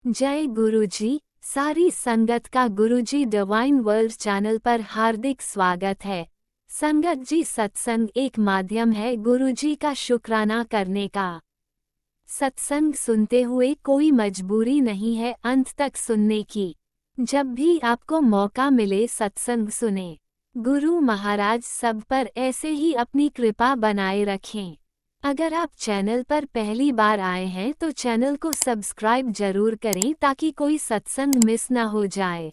जय गुरुजी। सारी संगत का गुरुजी डिवाइन वर्ल्ड चैनल पर हार्दिक स्वागत है। संगत जी, सत्संग एक माध्यम है गुरुजी का शुक्राना करने का। सत्संग सुनते हुए कोई मजबूरी नहीं है अंत तक सुनने की। जब भी आपको मौका मिले सत्संग सुने। गुरु महाराज सब पर ऐसे ही अपनी कृपा बनाए रखें। अगर आप चैनल पर पहली बार आए हैं तो चैनल को सब्सक्राइब जरूर करें ताकि कोई सत्संग मिस ना हो जाए।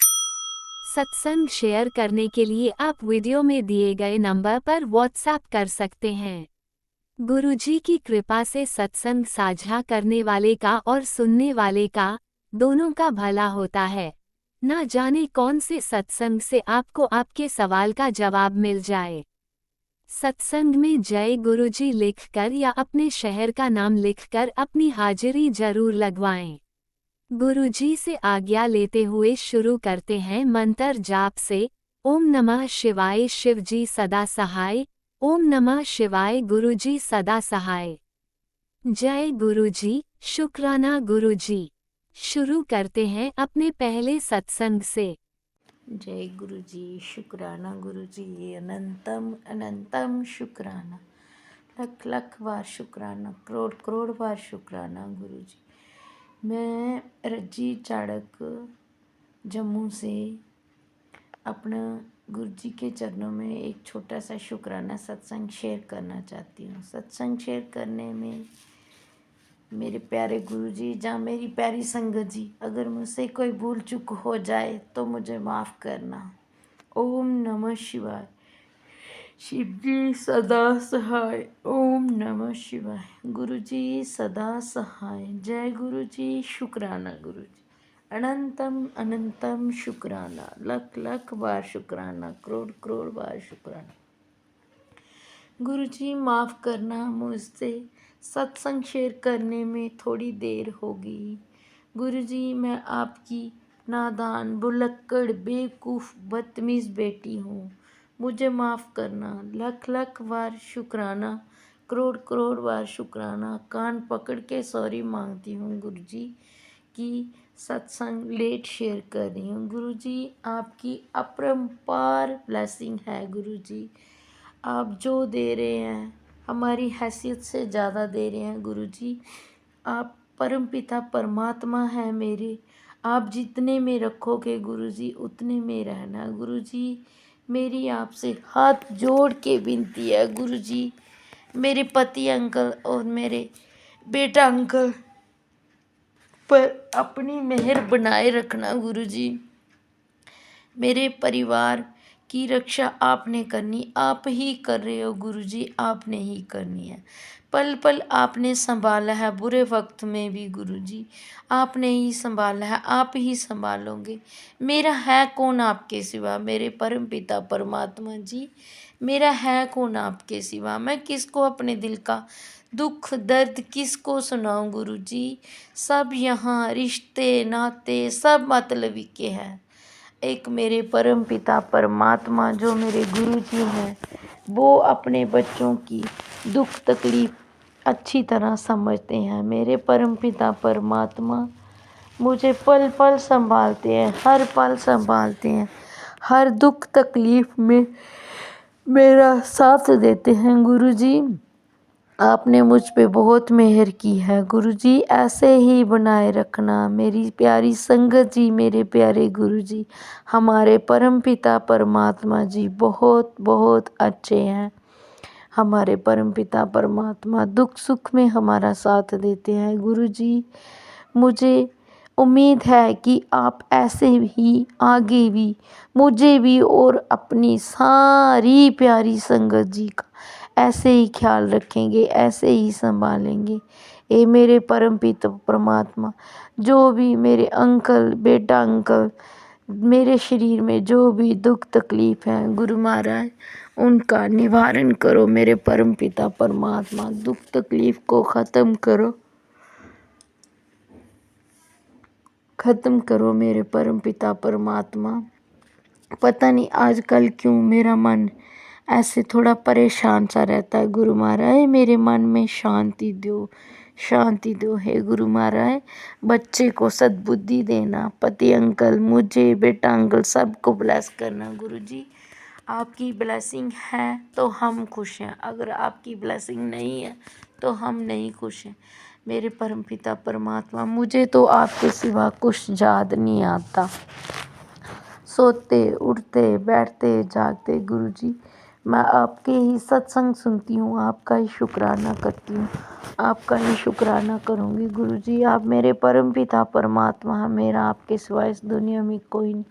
सत्संग शेयर करने के लिए आप वीडियो में दिए गए नंबर पर व्हाट्सएप कर सकते हैं। गुरुजी की कृपा से सत्संग साझा करने वाले का और सुनने वाले का दोनों का भला होता है। ना जाने कौन से सत्संग से आपको आपके सवाल का जवाब मिल जाए। सत्संग में जय गुरुजी लिखकर या अपने शहर का नाम लिखकर अपनी हाजिरी जरूर लगवाएं। गुरुजी से आज्ञा लेते हुए शुरू करते हैं मंत्र जाप से। ओम नमः शिवाय शिवजी सदा सहाय। ओम नमः शिवाय गुरुजी सदा सहाय। जय गुरुजी, शुक्राना गुरुजी। शुरू करते हैं अपने पहले सत्संग से। जय गुरु जी, शुक्राना गुरु जी, अनंतम अनंतम शुक्राना, लख लख बार शुक्राना, करोड़ करोड़ बार शुक्राना गुरु जी। मैं रज्जी चाड़क जम्मू से अपना गुरु जी के चरणों में एक छोटा सा शुक्राना सत्संग शेयर करना चाहती हूँ। सत्संग शेयर करने में मेरे प्यारे गुरु जी जहाँ मेरी प्यारी संगत जी, अगर मुझसे कोई भूल चूक हो जाए तो मुझे माफ़ करना। ओम नमः शिवाय। शिव जी सदा सहाय। ओम नमः शिवाय। गुरु जी सदा सहाय। जय गुरु जी, शुक्राना गुरु जी। अनंतम अनंतम शुक्राना, लख लख बार शुक्राना, करोड़ करोड़ बार शुक्राना। गुरु जी माफ़ करना, मुझसे सत्संग शेयर करने में थोड़ी देर होगी। गुरु जी मैं आपकी नादान, भुलक्कड़, बेवकूफ़, बदतमीज़ बेटी हूँ। मुझे माफ़ करना। लख लख बार शुक्राना, करोड़ करोड़ बार शुक्राना। कान पकड़ के सॉरी मांगती हूँ गुरु जी कि सत्संग लेट शेयर कर रही हूँ। गुरु जी आपकी अपरंपार ब्लेसिंग है गुरु जी। आप जो दे रहे हैं हमारी हैसियत से ज़्यादा दे रहे हैं गुरु जी। आप परमपिता परमात्मा है मेरे। आप जितने में रखोगे गुरु जी उतने में रहना गुरु जी। मेरी आपसे हाथ जोड़ के विनती है गुरु जी, मेरे पति अंकल और मेरे बेटा अंकल पर अपनी मेहर बनाए रखना गुरु जी। मेरे परिवार की रक्षा आपने करनी, आप ही कर रहे हो गुरु जी, आपने ही करनी है। पल पल आपने संभाला है, बुरे वक्त में भी गुरु जी आपने ही संभाला है, आप ही संभालोगे। मेरा है कौन आपके सिवा मेरे परम पिता परमात्मा जी। मेरा है कौन आपके सिवा, मैं किसको अपने दिल का दुख दर्द किसको सुनाऊं गुरु जी। सब यहाँ रिश्ते नाते सब मतलबी के हैं। एक मेरे परम पिता परमात्मा जो मेरे गुरु जी हैं, वो अपने बच्चों की दुख तकलीफ अच्छी तरह समझते हैं। मेरे परम पिता परमात्मा मुझे पल पल संभालते हैं, हर पल संभालते हैं, हर दुख तकलीफ में मेरा साथ देते हैं गुरु जी। आपने मुझ पे बहुत मेहर की है गुरु जी, ऐसे ही बनाए रखना। मेरी प्यारी संगत जी, मेरे प्यारे गुरु जी, हमारे परम पिता परमात्मा जी बहुत बहुत अच्छे हैं। हमारे परम पिता परमात्मा दुख सुख में हमारा साथ देते हैं गुरु जी। मुझे उम्मीद है कि आप ऐसे ही आगे भी मुझे भी और अपनी सारी प्यारी संगत जी का ऐसे ही ख्याल रखेंगे, ऐसे ही संभालेंगे। ए मेरे परम पिता परमात्मा, जो भी मेरे अंकल बेटा अंकल मेरे शरीर में जो भी दुख तकलीफ़ है गुरु महाराज उनका निवारण करो। मेरे परम पिता परमात्मा दुख तकलीफ़ को ख़त्म करो, ख़त्म करो मेरे परम पिता परमात्मा। पता नहीं आजकल क्यों मेरा मन ऐसे थोड़ा परेशान सा रहता है गुरु महाराज, मेरे मन में शांति दो, शांति दो हे गुरु महाराज। बच्चे को सद्बुद्धि देना, पति अंकल, मुझे, बेटा अंकल सबको ब्लेस करना गुरु जी। आपकी ब्लेसिंग है तो हम खुश हैं, अगर आपकी ब्लेसिंग नहीं है तो हम नहीं खुश हैं। मेरे परमपिता परमात्मा, मुझे तो आपके सिवा कुछ याद नहीं आता। सोते उठते बैठते जागते गुरु जी मैं आपके ही सत्संग सुनती हूँ, आपका ही शुक्राना करती हूँ, आपका ही शुक्राना करूँगी गुरु जी। आप मेरे परमपिता परमात्मा हैं, मेरा आपके सिवा इस दुनिया में कोई नहीं।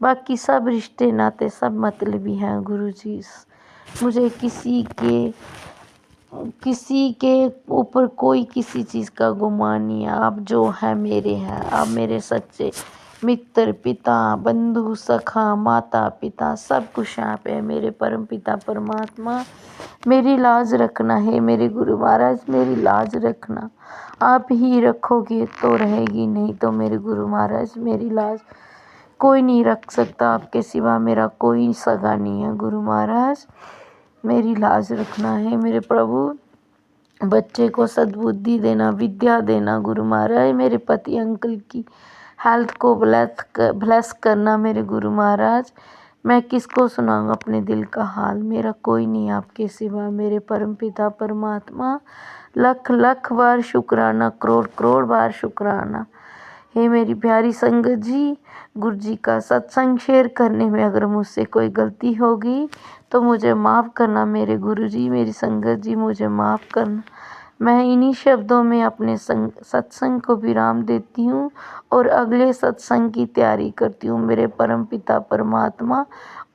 बाकी सब रिश्ते नाते सब मतलबी हैं गुरु जी। मुझे किसी के ऊपर कोई किसी चीज़ का गुमान नहीं है। आप जो है मेरे हैं, आप मेरे सच्चे मित्र, पिता, बंधु, सखा, माता पिता सब कुछ आप है मेरे परम पिता परमात्मा। मेरी लाज रखना है मेरे गुरु महाराज, मेरी लाज रखना। आप ही रखोगे तो रहेगी, नहीं तो मेरे गुरु महाराज मेरी लाज कोई नहीं रख सकता, आपके सिवा मेरा कोई सगा नहीं है गुरु महाराज। मेरी लाज रखना है मेरे प्रभु। बच्चे को सद्बुद्धि देना, विद्या देना गुरु महाराज। मेरे पति अंकल की हेल्थ को ब्लेस करना मेरे गुरु महाराज। मैं किसको सुनाऊंगा अपने दिल का हाल, मेरा कोई नहीं आपके सिवा मेरे परम पिता परमात्मा। लख लख बार शुक्राना, करोड़ करोड़ बार शुक्राना। हे मेरी प्यारी संगत जी, गुरु जी का सत्संग शेयर करने में अगर मुझसे कोई गलती होगी तो मुझे माफ़ करना मेरे गुरु जी, मेरी संगत जी मुझे माफ़ करना। मैं इन्हीं शब्दों में अपने सत्संग को विराम देती हूँ और अगले सत्संग की तैयारी करती हूँ मेरे परम पिता परमात्मा।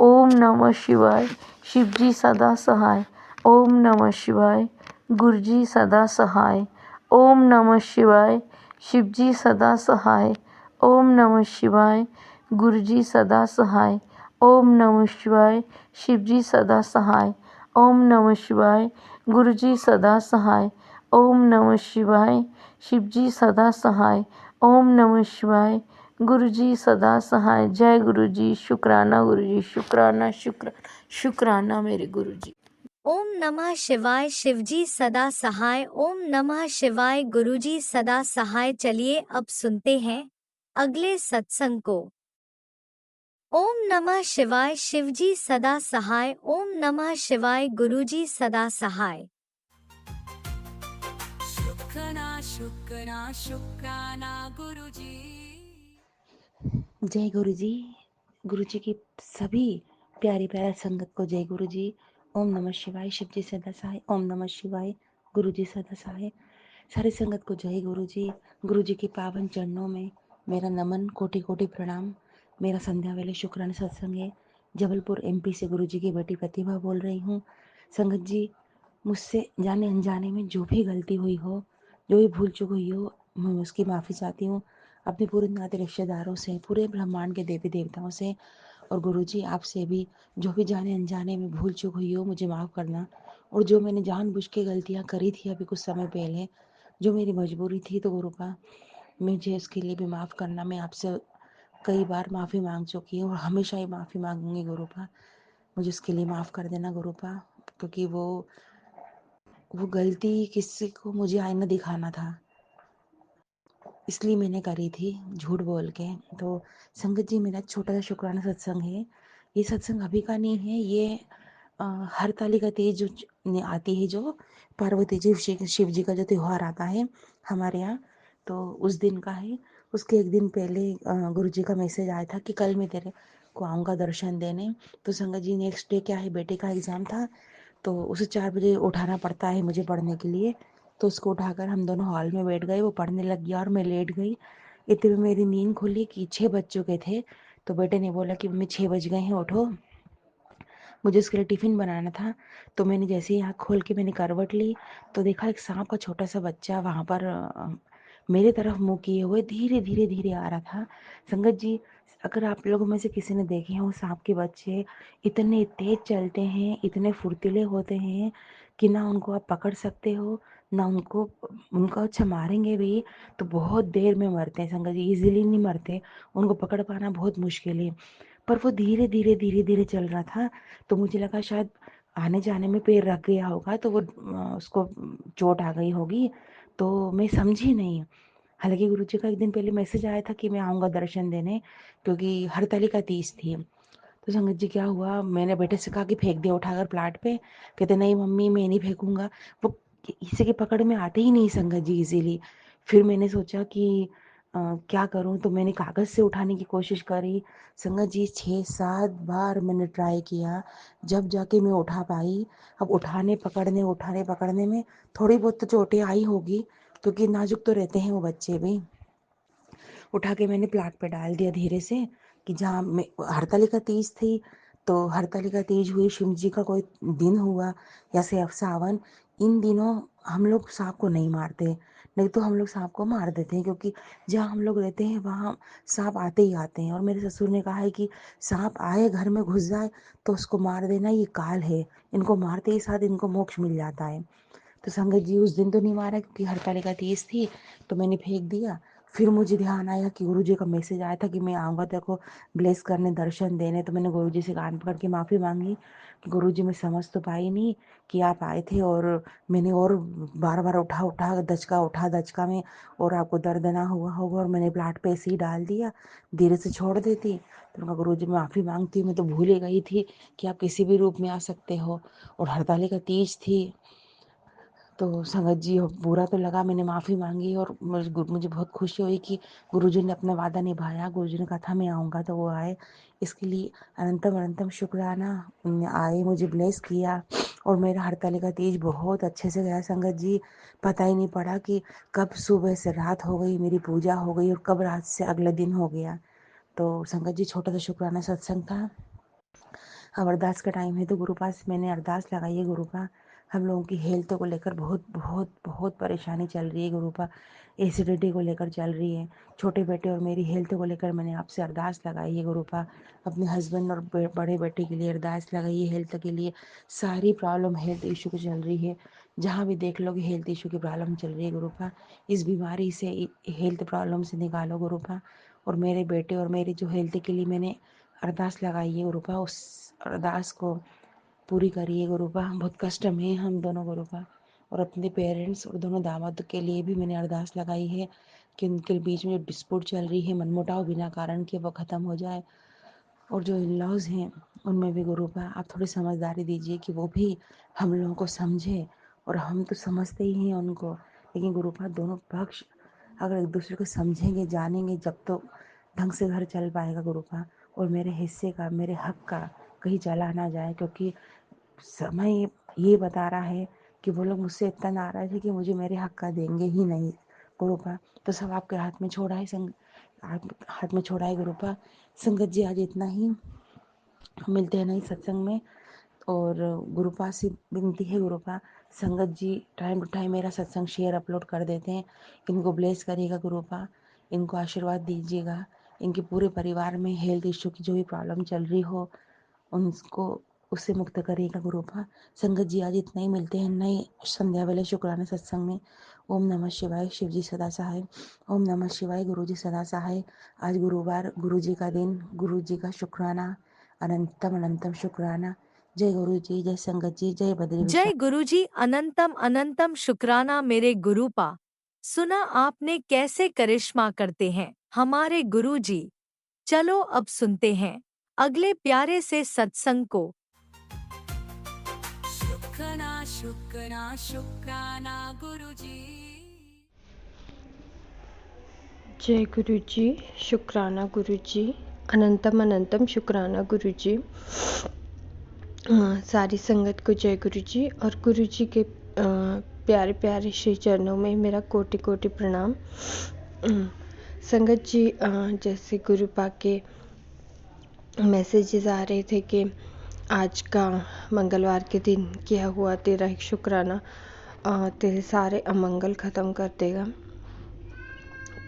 ओम नमः शिवाय। शिव जी सदा सहाय। ओम नमः शिवाय। गुरु जी सदा सहाय। ओम नमः शिवाय। शिव जी सदा सहाय। ओम नमः शिवाय। गुरु जी सदा सहाय। ओम नमः शिवाय। शिव जी सदा सहाय। ओम नमः शिवाय। गुरु जी सदा सहाय। ओम नमः शिवाय। शिव जी सदा सहाय। ओम नमः शिवाय। गुरु जी सदा सहाय। जय गुरु जी। शुक्राना गुरु जी, शुक्राना शुक्राना मेरे गुरु जी। ओम नमः शिवाय। शिवजी सदा सहाय। ओम नमः शिवाय। गुरुजी सदा सहाय। चलिए अब सुनते हैं अगले सत्संग को। ओम नमः शिवाय। शिवजी सदा सहाय। ओम नमः शिवाय। गुरुजी सदा सहाय। शुक्राना गुरुजी। जय गुरु जी। गुरु जी की सभी प्यारी प्यारा संगत को जय गुरु जी। ओम नमः शिवाय। शिव जी सदा सहाय। ओम नमः शिवाय। गुरु जी सदा सहाय। सारी संगत को जय गुरु जी। गुरु जी के पावन चरणों में मेरा नमन, कोटि कोटि प्रणाम। मेरा संध्या वेले शुक्राना सत्संग है। जबलपुर एमपी से गुरु जी की बेटी प्रतिभा बोल रही हूँ। संगत जी, मुझसे जाने अनजाने में जो भी गलती हुई हो, जो भी भूल चूक हुई हो, मैं उसकी माफ़ी चाहती हूँ अपने पूरे नाते रिश्तेदारों से, पूरे ब्रह्मांड के देवी देवताओं से, और गुरुजी आपसे भी। जो भी जाने अनजाने में भूल चूक हुई हो मुझे माफ़ करना। और जो मैंने जानबूझ के गलतियाँ करी थी अभी कुछ समय पहले, जो मेरी मजबूरी थी, तो गुरुपा मुझे उसके लिए भी माफ़ करना। मैं आपसे कई बार माफ़ी मांग चुकी हूँ और हमेशा ही माफ़ी मांगूंगी गुरुपा। मुझे उसके लिए माफ़ कर देना गुरुपा, क्योंकि वो गलती किसी को मुझे आईना दिखाना था, इसलिए मैंने करी थी झूठ बोल के। तो संगत जी, मेरा छोटा सा शुक्राना सत्संग है। ये सत्संग अभी का नहीं है, ये हरतालिका तीज जो आती है, जो पार्वती जी शिव जी का जो त्यौहार आता है हमारे यहाँ, तो उस दिन का है। उसके एक दिन पहले गुरु जी का मैसेज आया था कि कल मैं तेरे को आऊँगा दर्शन देने। तो संगत जी, नेक्स्ट डे क्या है, बेटे का एग्ज़ाम था, तो उसे 4 बजे उठाना पड़ता है मुझे पढ़ने के लिए। तो उसको उठाकर हम दोनों हॉल में बैठ गए, वो पढ़ने लग गया और मैं लेट गई। इतने में मेरी नींद खुली कि 6 बज चुके थे। तो बेटे ने बोला कि मम्मी 6 बज गए हैं, उठो। मुझे उसके लिए टिफ़िन बनाना था। तो मैंने जैसे ही आँख खोल के मैंने करवट ली, तो देखा एक सांप का छोटा सा बच्चा वहाँ पर मेरे तरफ मुँह किए हुए धीरे धीरे धीरे आ रहा था। संगत जी, अगर आप लोगों में से किसी ने देखे हों सांप के बच्चे, इतने तेज चलते हैं, इतने फुर्तीले होते हैं कि ना उनको आप पकड़ सकते हो, ना उनको अच्छा मारेंगे भी तो बहुत देर में मरते हैं। संगत जी, इजीली नहीं मरते, उनको पकड़ पाना बहुत मुश्किल है। पर वो धीरे धीरे धीरे धीरे चल रहा था, तो मुझे लगा शायद आने जाने में पैर रख गया होगा, तो वो उसको चोट आ गई होगी। तो मैं समझी नहीं। हालाँकि गुरुजी का एक दिन पहले मैसेज आया था कि मैं आऊँगा दर्शन देने, क्योंकि हरतालिका तीज थी। तो संगत जी क्या हुआ, मैंने बेटे से कहा कि फेंक दे उठाकर प्लाट पे। कहते नहीं मम्मी मैं नहीं फेंकूँगा। वो किसी की पकड़ में आते ही नहीं संगत जी इज़िली। फिर मैंने सोचा कि क्या करूँ, तो मैंने कागज़ से उठाने की कोशिश करी। संगत जी 6-7 बार मैंने ट्राई किया, जब जाके मैं उठा पाई। अब उठाने पकड़ने में थोड़ी बहुत तो चोटें आई होगी, क्योंकि नाजुक तो रहते हैं वो बच्चे भी। उठा के मैंने प्लाट पे डाल दिया धीरे से, कि जहाँ मैं हरतालिका तीज थी, तो हरतालिका तीज हुई, शिव जी का कोई दिन हुआ या सावन, इन दिनों हम लोग सांप को नहीं मारते, नहीं तो हम लोग सांप को मार देते हैं, क्योंकि जहाँ हम लोग रहते हैं वहाँ सांप आते ही आते हैं। और मेरे ससुर ने कहा है कि सांप आए घर में घुस जाए तो उसको मार देना, ये काल है, इनको मारते ही साथ इनको मोक्ष मिल जाता है। तो संगत जी उस दिन तो नहीं मारा, क्योंकि हरतालिका तीज थी, तो मैंने फेंक दिया। फिर मुझे ध्यान आया कि गुरुजी का मैसेज आया था कि मैं आऊँगा तेरे को ब्लेस करने, दर्शन देने। तो मैंने गुरुजी से कान पकड़ के माफ़ी मांगी कि गुरुजी मैं समझ तो पाई नहीं कि आप आए थे, और मैंने और बार बार उठा दचका में, और आपको दर्द ना हुआ होगा, और मैंने प्लाट पे ऐसे ही डाल दिया, धीरे से छोड़ देती। तो मैं गुरुजी माफ़ी मांगती हूँ, मैं तो भूल ही गई थी कि आप किसी भी रूप में आ सकते हो, और हरतालिका तीज थी। तो संगत जी बुरा तो लगा, मैंने माफ़ी मांगी, और मुझे बहुत खुशी हुई कि गुरुजी ने अपना वादा निभाया। गुरुजी ने कहा था मैं आऊँगा तो वो आए, इसके लिए अनंतम अनंतम शुक्राना। आए, मुझे ब्लेस किया, और मेरा हरतालिका तीज बहुत अच्छे से गया संगत जी। पता ही नहीं पड़ा कि कब सुबह से रात हो गई, मेरी पूजा हो गई, और कब रात से अगले दिन हो गया। तो संगत जी छोटा सा शुक्राना सत्संग था। अब अरदास का टाइम है, तो गुरु पास मैंने अरदास लगाई है। गुरु पा हम लोगों की हेल्थ को लेकर बहुत बहुत बहुत परेशानी चल रही है। गुरु पा एसिडिटी को लेकर चल रही है, छोटे बेटे और मेरी हेल्थ को लेकर मैंने आपसे अरदास लगाई है। गुरु पा अपने हस्बैंड और बड़े बेटे के लिए अरदास लगाई है, हेल्थ के लिए। सारी प्रॉब्लम हेल्थ इशू की चल रही है, जहाँ भी देख लो कि हेल्थ इशू की प्रॉब्लम चल रही है। गुरु पा इस बीमारी से, हेल्थ प्रॉब्लम से निकालो गुरु पा। और मेरे बेटे और मेरी जो हेल्थ के लिए मैंने अरदास लगाई है गुरुपा, उस अरदास को पूरी करिए गुरुपा। बहुत कष्ट में हम दोनों गुरुपा, और अपने पेरेंट्स और दोनों दामाद के लिए भी मैंने अरदास लगाई है कि उनके बीच में जो डिस्प्यूट चल रही है, मनमुटाव बिना कारण के, वो ख़त्म हो जाए। और जो इन लॉज हैं उनमें भी गुरुपा आप थोड़ी समझदारी दीजिए कि वो भी हम लोगों को समझे, और हम तो समझते ही हैं उनको, लेकिन गुरुपा दोनों पक्ष अगर एक दूसरे को समझेंगे, जानेंगे, जब तो ढंग से घर चल पाएगा गुरुपा। और मेरे हिस्से का, मेरे हक का कहीं चला ना जाए, क्योंकि समय ये बता रहा है कि वो लोग मुझसे इतना नाराज़ है कि मुझे मेरे हक का देंगे ही नहीं गुरुपा। तो सब आपके हाथ में छोड़ा है, हाथ में छोड़ा है गुरुपा। संगत जी आज इतना ही, मिलते हैं नई सत्संग में। और गुरुपा से विनती है गुरुपा, संगत जी टाइम टू टाइम मेरा सत्संग शेयर अपलोड कर देते हैं, इनको ब्लेस करिएगा गुरुपा, इनको आशीर्वाद दीजिएगा। इनके पूरे परिवार में हेल्थ इश्यू की जो भी प्रॉब्लम चल रही हो, उनको उससे मुक्त करिएगा गुरुपा। संगत जी आज इतना ही, मिलते हैं नई संध्या वाले शुक्राना सत्संग में। ओम नमः शिवाय, शिव जी सदा सहाय। ओम नमः शिवाय, गुरु जी सदा सहाय। आज गुरुवार, गुरु जी का दिन, गुरु जी का शुक्राना, अनंतम अनंतम शुक्राना। जय गुरु जी, जय संगत जी, जय बद्री जय विशाल। गुरुजी, अनंतम अनंतम शुक्राना मेरे गुरुपा। सुना आपने कैसे करिश्मा करते हैं हमारे गुरुजी। चलो अब सुनते हैं अगले प्यारे से सत्संग को। शुक्राना शुक्राना शुक्राना गुरुजी। जय गुरु जी, शुक्राना गुरु जी, अनंतम अनंतम शुक्राना गुरु जी। सारी संगत को जय गुरु जी, और गुरु जी के प्यारे प्यारे श्री चरणों में मेरा कोटि कोटि प्रणाम। संगत जी, जैसे गुरु पा के मैसेजेस आ रहे थे कि आज का मंगलवार के दिन किया हुआ तेरा एक शुक्राना तेरे सारे अमंगल ख़त्म कर देगा।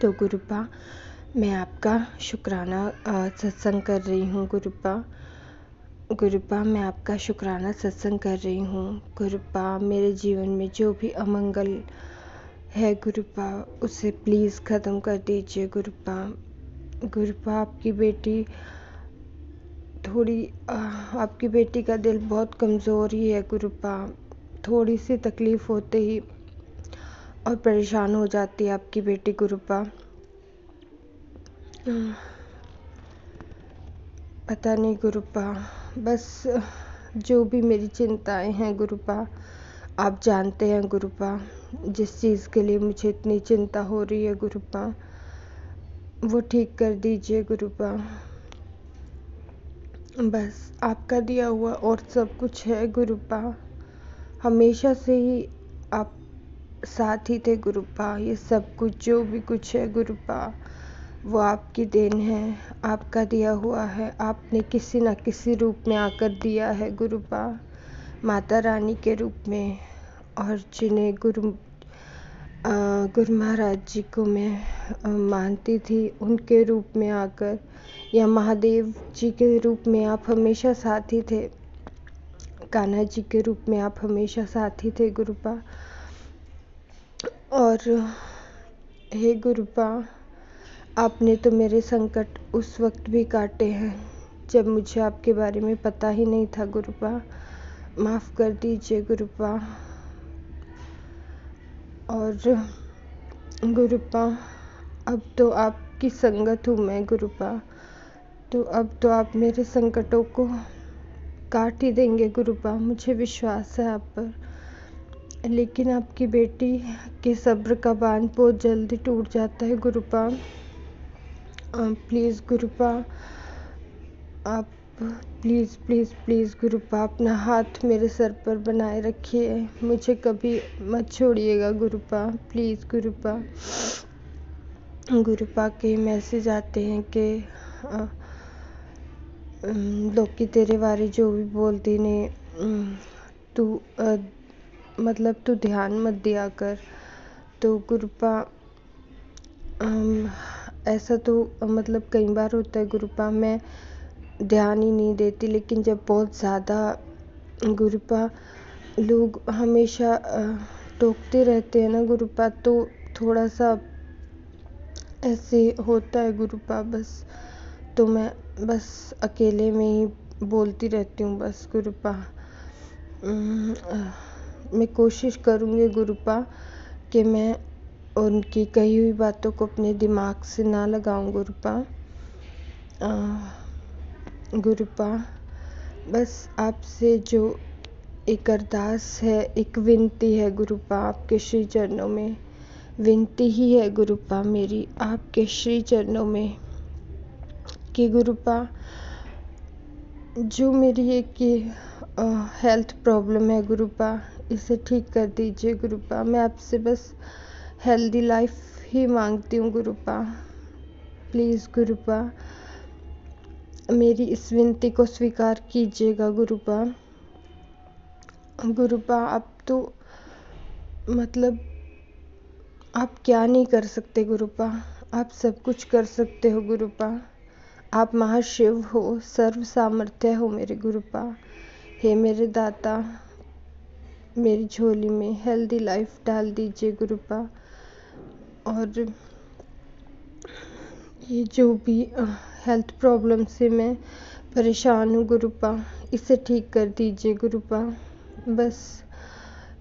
तो गुरुपा मैं आपका शुक्राना सत्संग कर रही हूँ। गुरुपा मैं आपका शुक्राना सत्संग कर रही हूँ। गुरुपा मेरे जीवन में जो भी अमंगल है गुरुपा, उसे प्लीज़ ख़त्म कर दीजिए गुरुपा आपकी बेटी का दिल बहुत कमज़ोर ही है गुरुपा। थोड़ी सी तकलीफ़ होते ही और परेशान हो जाती है आपकी बेटी गुरुपा। पता नहीं गुरुपा, बस जो भी मेरी चिंताएं हैं गुरुपा, आप जानते हैं गुरुपा, जिस चीज़ के लिए मुझे इतनी चिंता हो रही है गुरुपा, वो ठीक कर दीजिए गुरुपा। बस आपका दिया हुआ और सब कुछ है गुरुपा। हमेशा से ही आप साथ ही थे गुरुपा। ये सब कुछ जो भी कुछ है गुरुपा, वो आपकी देन है, आपका दिया हुआ है। आपने किसी न किसी रूप में आकर दिया है गुरुपा, माता रानी के रूप में। और जिन्हें गुरु महाराज जी को मैं मानती थी, उनके रूप में आकर, या महादेव जी के रूप में आप हमेशा साथी थे, कान्हा जी के रूप में आप हमेशा साथी थे गुरुपा। और हे गुरुपा, आपने तो मेरे संकट उस वक्त भी काटे हैं जब मुझे आपके बारे में पता ही नहीं था गुरुपा। माफ़ कर दीजिए गुरुपा। और गुरुपा, अब तो आपकी संगत हूँ मैं गुरुपा, तो अब तो आप मेरे संकटों को काट ही देंगे गुरुपा, मुझे विश्वास है आप पर। लेकिन आपकी बेटी के सब्र का बांध बहुत जल्दी टूट जाता है गुरुपा। प्लीज़ गुरुपा, आप प्लीज़ प्लीज़ प्लीज़ गुरुपा अपना हाथ मेरे सर पर बनाए रखिए, मुझे कभी मत छोड़िएगा गुरुपा, प्लीज़ गुरुपा। गुरुपा के मैसेज आते हैं कि लोग तेरे बारे जो भी बोलते ने, तू मतलब तू ध्यान मत दिया कर। तो गुरुपा, ऐसा तो मतलब कई बार होता है गुरुपा, मैं ध्यान ही नहीं देती, लेकिन जब बहुत ज़्यादा गुरुपा लोग हमेशा टोकते रहते हैं ना गुरुपा, तो थोड़ा सा ऐसे होता है गुरुपा। बस तो मैं बस अकेले में ही बोलती रहती हूँ बस गुरुपा। मैं कोशिश करूँगी गुरुपा कि मैं उनकी कही हुई बातों को अपने दिमाग से ना लगाऊं गुरुपा। गुरुपा, बस आपसे जो एक अरदास है, एक विनती है गुरुपा, आपके श्री चरणों में विनती ही है गुरुपा मेरी, आपके श्री चरणों में, कि गुरुपा जो मेरी एक हेल्थ प्रॉब्लम है गुरुपा, इसे ठीक कर दीजिए गुरुपा। मैं आपसे बस हेल्दी लाइफ ही मांगती हूँ गुरुपा, प्लीज़ गुरुपा मेरी इस विनती को स्वीकार कीजिएगा गुरुपा। गुरुपा, आप तो मतलब आप क्या नहीं कर सकते गुरुपा, आप सब कुछ कर सकते हो गुरुपा। आप महाशिव हो, सर्व सामर्थ्य हो मेरे गुरुपा। हे मेरे दाता, मेरी झोली में हेल्दी लाइफ डाल दीजिए गुरुपा। और ये जो भी हेल्थ प्रॉब्लम से मैं परेशान हूँ गुरुपा, इसे ठीक कर दीजिए गुरुपा। बस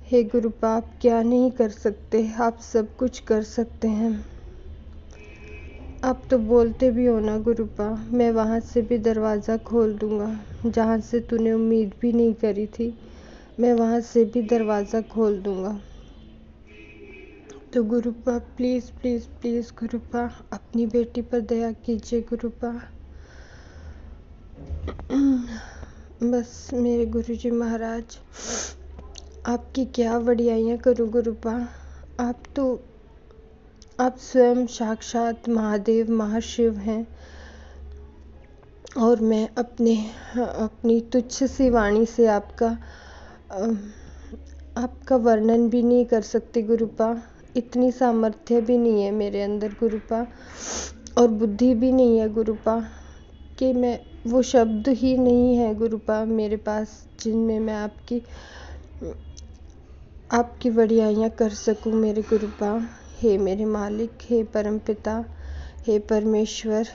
हे गुरुपा, आप क्या नहीं कर सकते, आप सब कुछ कर सकते हैं। आप तो बोलते भी हो ना गुरुपा, मैं वहाँ से भी दरवाज़ा खोल दूँगा जहाँ से तूने उम्मीद भी नहीं करी थी, मैं वहाँ से भी दरवाज़ा खोल दूँगा। तो गुरुपा प्लीज़ प्लीज़ प्लीज़ गुरुपा अपनी बेटी पर दया कीजिए गुरुपा। बस मेरे गुरुजी महाराज, आपकी क्या वडियाइयाँ करूँ गुरुपा। आप स्वयं साक्षात महादेव महाशिव हैं, और मैं अपनी तुच्छ सी वाणी से आपका वर्णन भी नहीं कर सकती गुरुपा। इतनी सामर्थ्य भी नहीं है मेरे अंदर गुरुपा, और बुद्धि भी नहीं है गुरुपा, कि मैं वो शब्द ही नहीं है गुरुपा मेरे पास जिनमें मैं आपकी वडियाइयाँ कर सकूं मेरे गुरुपा। हे मेरे मालिक, हे परमपिता, हे परमेश्वर,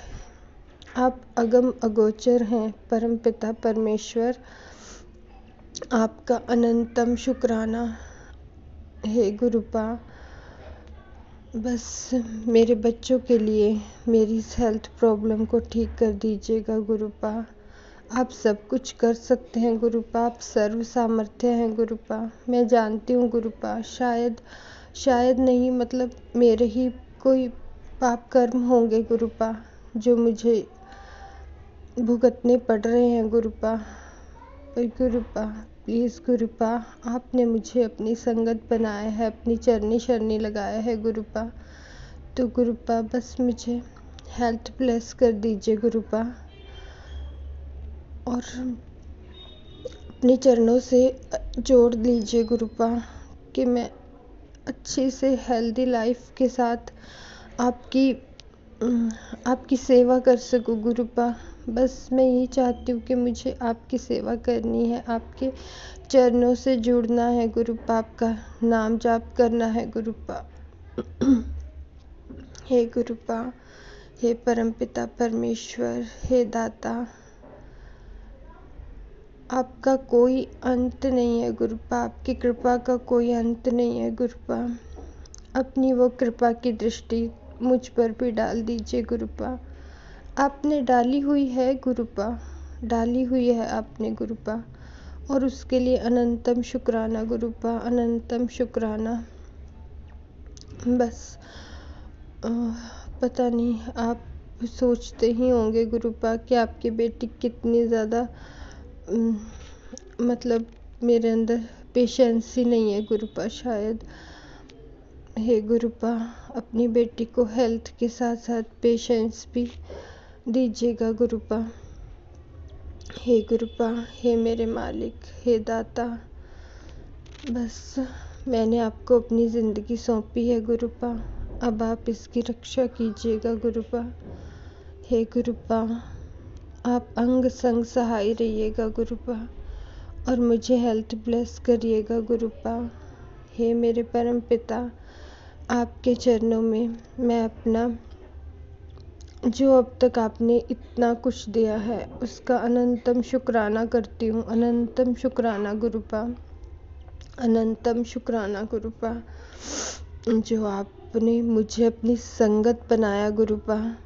आप अगम अगोचर हैं परमपिता परमेश्वर, आपका अनंतम शुक्राना हे गुरुपा। बस मेरे बच्चों के लिए मेरी इस हेल्थ प्रॉब्लम को ठीक कर दीजिएगा गुरुपा। आप सब कुछ कर सकते हैं गुरुपा, आप सर्व सामर्थ्य हैं गुरुपा। मैं जानती हूँ गुरुपा, शायद नहीं, मतलब मेरे ही कोई पाप कर्म होंगे गुरुपा जो मुझे भुगतने पड़ रहे हैं गुरुपा। पर गुरुपा प्लीज़ गुरुपा, आपने मुझे अपनी संगत बनाया है, अपनी चरनी शरणी लगाया है गुरुपा, तो गुरुपा बस मुझे हेल्थ ब्लेस कर दीजिए गुरुपा, और अपने चरणों से जोड़ लीजिए गुरुपा कि मैं अच्छे से हेल्दी लाइफ के साथ आपकी सेवा कर सकूं गुरुपा। बस मैं यही चाहती हूँ कि मुझे आपकी सेवा करनी है, आपके चरणों से जुड़ना है गुरुपा, आपका नाम जाप करना है गुरुपा। हे गुरुपा, हे परमपिता परमेश्वर, हे दाता, आपका कोई अंत नहीं है गुरुपा, आपकी कृपा का कोई अंत नहीं है गुरुपा। अपनी वो कृपा की दृष्टि मुझ पर भी डाल दीजिए गुरुपा। आपने डाली हुई है गुरुपा, डाली हुई है आपने गुरुपा, और उसके लिए अनंतम शुक्राना गुरुपा, अनंतम शुक्राना। बस पता नहीं, आप सोचते ही होंगे गुरुपा कि आपकी बेटी कितनी ज़्यादा मतलब मेरे अंदर पेशेंस ही नहीं है गुरुपा शायद। हे गुरुपा, अपनी बेटी को हेल्थ के साथ साथ पेशेंस भी दीजिएगा गुरुपा। हे गुरुपा, हे मेरे मालिक, हे दाता, बस मैंने आपको अपनी ज़िंदगी सौंपी है गुरुपा, अब आप इसकी रक्षा कीजिएगा गुरुपा। हे गुरुपा, आप अंग संग सहाय रहिएगा गुरुपा, और मुझे हेल्थ ब्लेस करिएगा गुरुपा। हे मेरे परम पिता, आपके चरणों में मैं अपना जो अब तक आपने इतना कुछ दिया है उसका अनंतम शुक्राना करती हूँ, अनंतम शुक्राना गुरुपा, अनंतम शुक्राना गुरुपा। जो आपने मुझे अपनी संगत बनाया गुरुपा,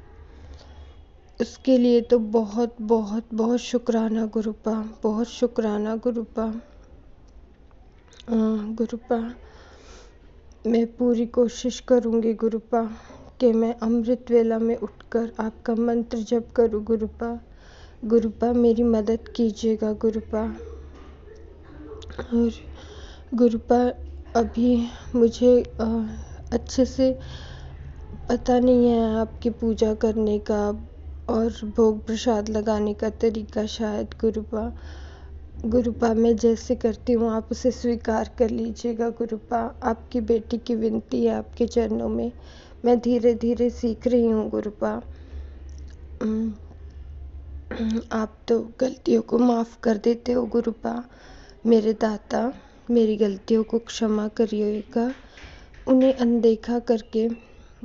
उसके लिए तो बहुत बहुत बहुत शुक्राना गुरुपा, बहुत शुक्राना गुरुपा। गुरुपा, मैं पूरी कोशिश करूँगी गुरुपा कि मैं अमृत वेला में उठकर आपका मंत्र जप करूँ गुरुपा। गुरुपा, मेरी मदद कीजिएगा गुरुपा। और गुरुपा, अभी मुझे अच्छे से पता नहीं है आपकी पूजा करने का और भोग प्रसाद लगाने का तरीका शायद गुरुपा। गुरुपा, मैं जैसे करती हूँ आप उसे स्वीकार कर लीजिएगा गुरुपा। आपकी बेटी की विनती है आपके चरणों में, मैं धीरे धीरे सीख रही हूँ गुरुपा। आप तो गलतियों को माफ़ कर देते हो गुरुपा। मेरे दाता, मेरी गलतियों को क्षमा करिएगा, उन्हें अनदेखा करके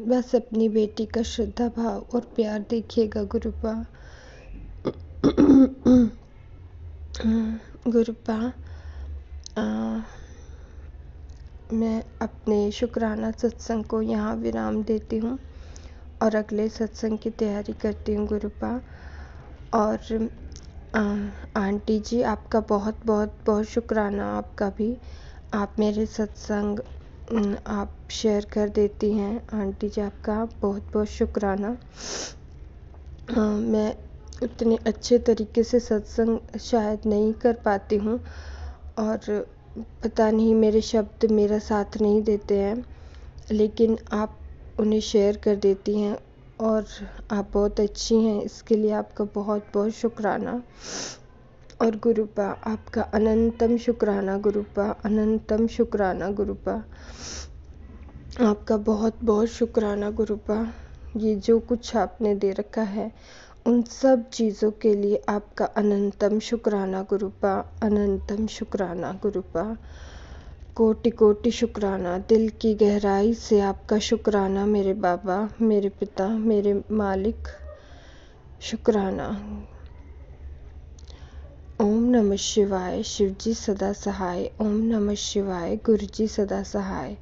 बस अपनी बेटी का श्रद्धा भाव और प्यार देखिएगा गुरुपा। गुरुपा, मैं अपने शुक्राना सत्संग को यहाँ विराम देती हूँ और अगले सत्संग की तैयारी करती हूँ गुरुपा। और आंटी जी, आपका बहुत बहुत बहुत शुक्राना, आपका भी, आप मेरे सत्संग आप शेयर कर देती हैं आंटी जी, आपका बहुत बहुत शुक्राना। मैं उतने अच्छे तरीके से सत्संग शायद नहीं कर पाती हूँ, और पता नहीं मेरे शब्द मेरा साथ नहीं देते हैं, लेकिन आप उन्हें शेयर कर देती हैं और आप बहुत अच्छी हैं, इसके लिए आपका बहुत बहुत शुक्राना। और गुरुपा, आपका अनंतम शुक्राना गुरुपा, अनंतम शुक्राना गुरुपा, आपका बहुत बहुत शुक्राना गुरुपा। ये जो कुछ आपने दे रखा है उन सब चीज़ों के लिए आपका अनंतम शुक्राना गुरुपा, अनंतम शुक्राना गुरुपा। कोटि कोटि शुक्राना, दिल की गहराई से आपका शुक्राना मेरे बाबा, मेरे पिता, मेरे मालिक, शुक्राना। ओम नमः शिवाय, शिवजी सदा सहाय। ओम नमः शिवाय, गुरुजी सदा सहाय।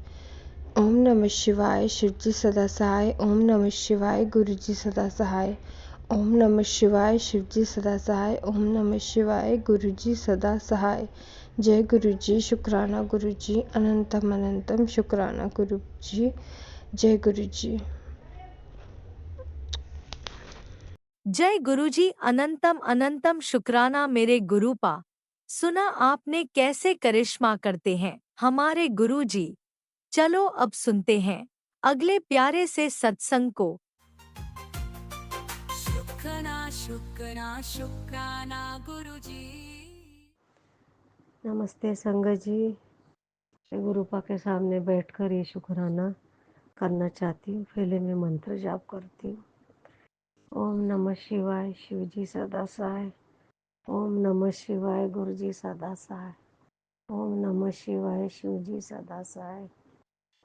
ओम नमः शिवाय शिवजी सदा सहाय। ओम नमः शिवाय गुरुजी सदा सहाय। ओम नमः शिवाय शिवजी सदा सहाय। ओम नमः शिवाय गुरुजी सदा सहाय। जय गुरुजी शुक्राना गुरुजी अनंतम अनंतम शुक्राना गुरुजी। जय गुरुजी। जय गुरुजी अनंतम अनंतम शुक्राना मेरे गुरुपा। सुना आपने कैसे करिश्मा करते हैं हमारे गुरुजी। चलो अब सुनते हैं अगले प्यारे से सत्संग को। शुक्राना शुक्राना शुक्राना गुरुजी। नमस्ते संगत जी। मैं गुरुपा के सामने बैठकर ये शुक्राना करना चाहती हूँ। पहले मैं मंत्र जाप करती हूँ। ओम नमः शिवाय शिवजी सदा सहाय। ओम नमः शिवाय गुरुजी सदा सहाय। ओम नमः शिवाय शिवजी सदा सहाय।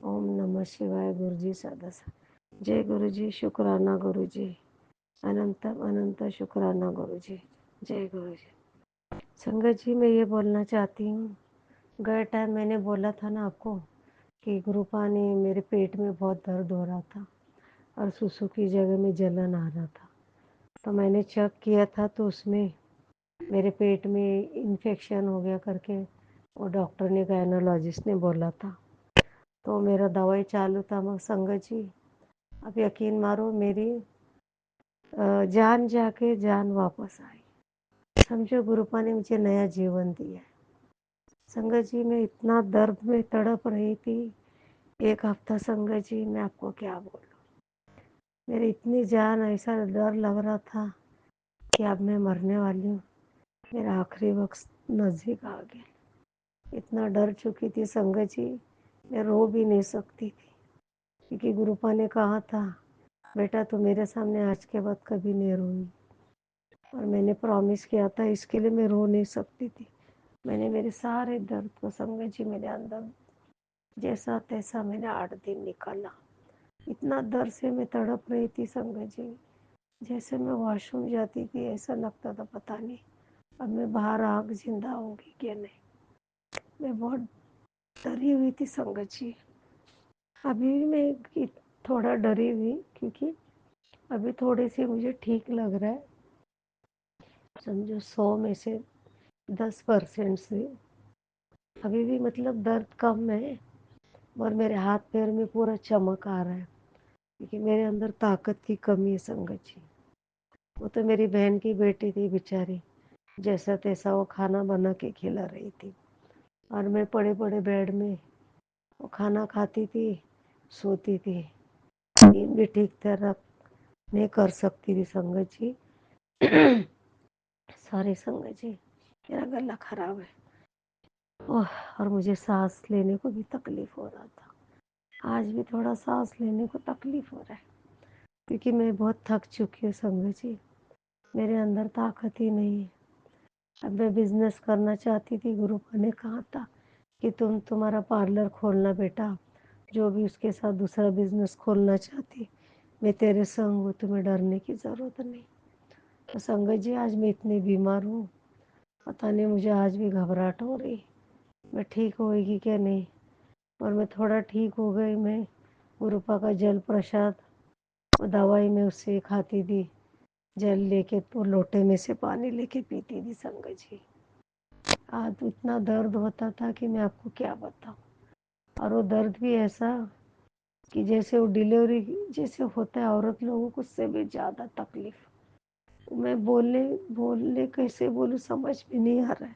ओम नमः शिवाय गुरुजी सदा सहाय। जय गुरुजी शुक्राना गुरुजी अनंत अनंत शुक्राना गुरुजी। जय गुरुजी। संगत जी मैं ये बोलना चाहती हूँ, गए टाइम मैंने बोला था ना आपको कि गुरुपा ने मेरे पेट में बहुत दर्द हो रहा था और सुसु की जगह में जलन आ रहा था। तो मैंने चेक किया था तो उसमें मेरे पेट में इन्फेक्शन हो गया करके वो डॉक्टर ने गायनोलॉजिस्ट ने बोला था। तो मेरा दवाई चालू था। मगर संगत जी अब यकीन मारो मेरी जान जाके जान वापस आई। समझो गुरुपा ने मुझे नया जीवन दिया। संगत जी मैं इतना दर्द में तड़प रही थी एक हफ्ता। संगत जी मैं आपको क्या बोलूं, मेरी इतनी जान, ऐसा डर लग रहा था कि अब मैं मरने वाली हूँ, मेरा आखिरी वक्त नज़दीक आ गया। इतना डर चुकी थी संगत जी मैं रो भी नहीं सकती थी, क्योंकि गुरुपा ने कहा था बेटा तू मेरे सामने आज के बाद कभी नहीं रोई। और मैंने प्रॉमिस किया था, इसके लिए मैं रो नहीं सकती थी। मैंने मेरे सारे दर्द को संगत जी मेरे अंदर जैसा तैसा मैंने 8 दिन निकाला। इतना दर्द से मैं तड़प रही थी संगत जी, जैसे मैं वॉशरूम जाती थी ऐसा लगता था पता नहीं अब मैं बाहर आग जिंदा होंगी क्या नहीं। मैं बहुत डरी हुई थी संगत जी। अभी भी मैं थोड़ा डरी हुई, क्योंकि अभी थोड़े से मुझे ठीक लग रहा है। समझो 100 में से 10% से अभी भी मतलब दर्द कम है। और मेरे हाथ पैर में पूरा चमक आ रहा है, क्योंकि मेरे अंदर ताकत की कमी है संगत जी। वो तो मेरी बहन की बेटी थी बेचारी, जैसा तैसा वो खाना बना के खिला रही थी और मैं पड़े पड़े बेड में वो खाना खाती थी, सोती थी। नींद भी ठीक तरह नहीं कर सकती थी संगत जी। सारे संगत जी मेरा गला खराब है। ओह, और मुझे सांस लेने को भी तकलीफ हो रहा था। आज भी थोड़ा सांस लेने को तकलीफ हो रहा है, क्योंकि मैं बहुत थक चुकी हूँ संगत जी। मेरे अंदर ताकत ही नहीं है। अब मैं बिजनेस करना चाहती थी। गुरुपा ने कहा था कि तुम्हारा पार्लर खोलना बेटा, जो भी उसके साथ दूसरा बिजनेस खोलना चाहती मैं तेरे संग हूँ, तुम्हें डरने की ज़रूरत नहीं। तो संगत जी आज मैं इतनी बीमार हूँ, पता नहीं मुझे आज भी घबराहट हो रही मैं ठीक होएगी क्या नहीं। और मैं थोड़ा ठीक हो गई। मैं गुरुपा का जल प्रसाद वो दवाई में उससे खाती थी, जल लेके तो लोटे में से पानी लेके पीती थी संगत जी। आज तो इतना दर्द होता था कि मैं आपको क्या बताऊं। और वो दर्द भी ऐसा कि जैसे वो डिलीवरी जैसे होता है औरत लोगों को, उससे भी ज़्यादा तकलीफ। मैं बोलने बोलने कैसे बोलूँ समझ में नहीं आ रहा है,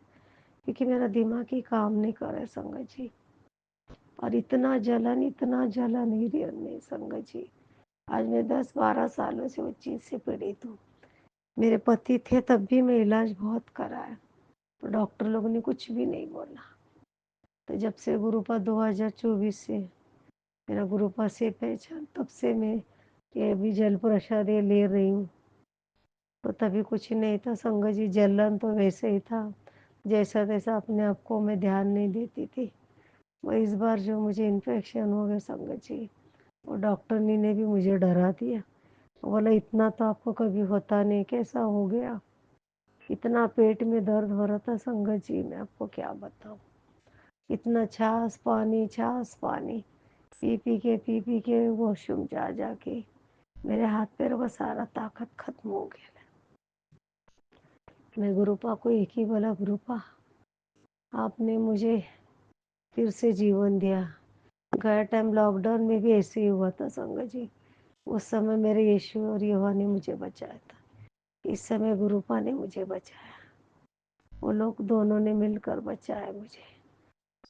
क्योंकि मेरा दिमाग ही काम नहीं कर रहा है संगत जी। और इतना जलन ही नहीं संगत जी। आज मैं 10-12 सालों से उस चीज़ से पीड़ित हूँ। मेरे पति थे तब भी मैं इलाज बहुत कराया, तो डॉक्टर लोगों ने कुछ भी नहीं बोला। तो जब से गुरुपा 2024 से मेरा गुरुपा से पहचान, तब से मैं ये भी जल प्रसाद ये ले रही हूँ। तो तभी कुछ नहीं था संगत जी, जलन तो वैसे ही था जैसा तैसा, अपने आप को मैं ध्यान नहीं देती थी। वो इस बार जो मुझे इन्फेक्शन हो गया संगत जी, वो डॉक्टर ने भी मुझे डरा दिया। बोला इतना तो आपको कभी होता नहीं, कैसा हो गया। इतना पेट में दर्द हो रहा था संगत जी, मैं आपको क्या बताऊँ। इतना छाछ पानी पी के वॉशरूम जा के मेरे हाथ पैर का सारा ताकत खत्म हो गया। मैं गुरुपा को एक ही बोला, गुरुपा आपने मुझे फिर से जीवन दिया। गया टाइम लॉकडाउन में भी ऐसे ही हुआ था संगत जी। उस समय मेरे यीशु और यहोवा ने मुझे बचाया था। इस समय गुरुपा ने मुझे बचाया। वो लोग दोनों ने मिलकर बचाया मुझे।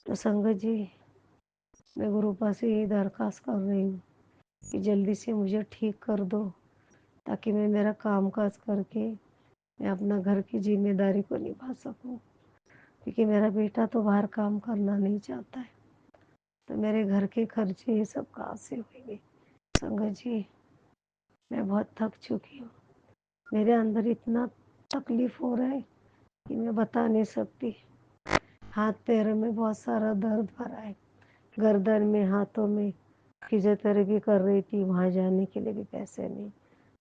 तो संगत जी, मैं गुरुपा से यही दरख्वास्त कर रही हूँ कि जल्दी से मुझे ठीक कर दो, ताकि मैं मेरा काम काज करके मैं अपना घर की जिम्मेदारी को निभा सकूं। क्योंकि मेरा बेटा तो बाहर काम करना नहीं चाहता है, तो मेरे घर के खर्चे ये सब कहाँ से होंगे। संगत जी, मैं बहुत थक चुकी हूँ। मेरे अंदर इतना तकलीफ हो रहा है कि मैं बता नहीं सकती। हाथ पैरों में बहुत सारा दर्द भरा है, गर्दन में, हाथों में। फिजियोथेरेपी कर रही थी, वहाँ जाने के लिए भी पैसे नहीं।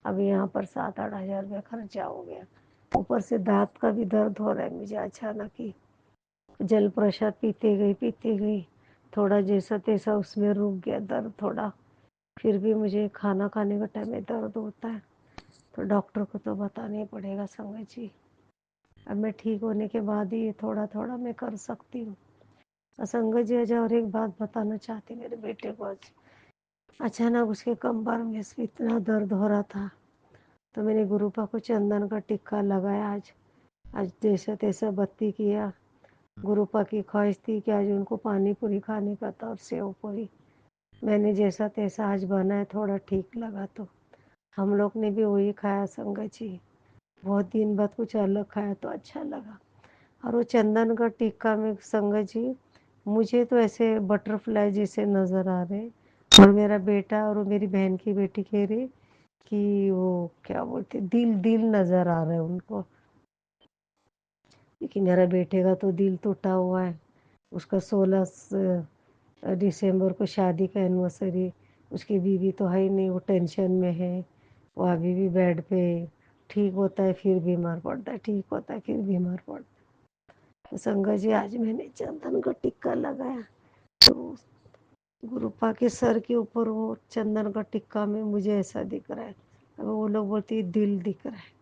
अभी यहाँ पर 7-8 हज़ार रुपया खर्चा हो गया। ऊपर से दांत का भी दर्द हो रहा है मुझे अचानक ही। जल प्रसाद पीते गई थोड़ा जैसा तैसा उसमें रुक गया दर्द थोड़ा। फिर भी मुझे खाना खाने का टाइम में दर्द होता है, तो डॉक्टर को तो बताना ही पड़ेगा संगत जी। अब मैं ठीक होने के बाद ही थोड़ा थोड़ा मैं कर सकती हूँ। और संगत जी, आज और एक बात बताना चाहती, मेरे बेटे को आज अचानक उसके कमर में से इतना दर्द हो रहा था, तो मैंने गुरुपा को चंदन का टिक्का लगाया। आज जैसा तैसा बत्ती किया। गुरुपा की ख्वाहिश थी कि आज उनको पानी पूरी खाने का था और सेव पूरी। मैंने जैसा तैसा आज बनाया, थोड़ा ठीक लगा तो हम लोग ने भी वही खाया संगत जी। बहुत दिन बाद कुछ अलग खाया तो अच्छा लगा। और वो चंदन का टिक्का में संगत जी, मुझे तो ऐसे बटरफ्लाई जैसे नज़र आ रहे। और मेरा बेटा और मेरी बहन की बेटी कह रही कि वो क्या बोलते, दिल दिल नज़र आ रहा है उनको। लेकिन मेरा बेटे का तो दिल टूटा हुआ है। उसका 16 दिसंबर को शादी का एनिवर्सरी। उसकी बीवी तो है ही नहीं, वो टेंशन में है। वो अभी भी बेड पे, ठीक होता है फिर बीमार पड़ता है, ठीक होता है फिर बीमार पड़ता है। तो संगत जी, आज मैंने चंदन का टिक्का लगाया, तो गुरुपा के सर के ऊपर वो चंदन का टिक्का में मुझे ऐसा दिख रहा है। अब वो लोग बोलते हैं दिल दिख रहा है।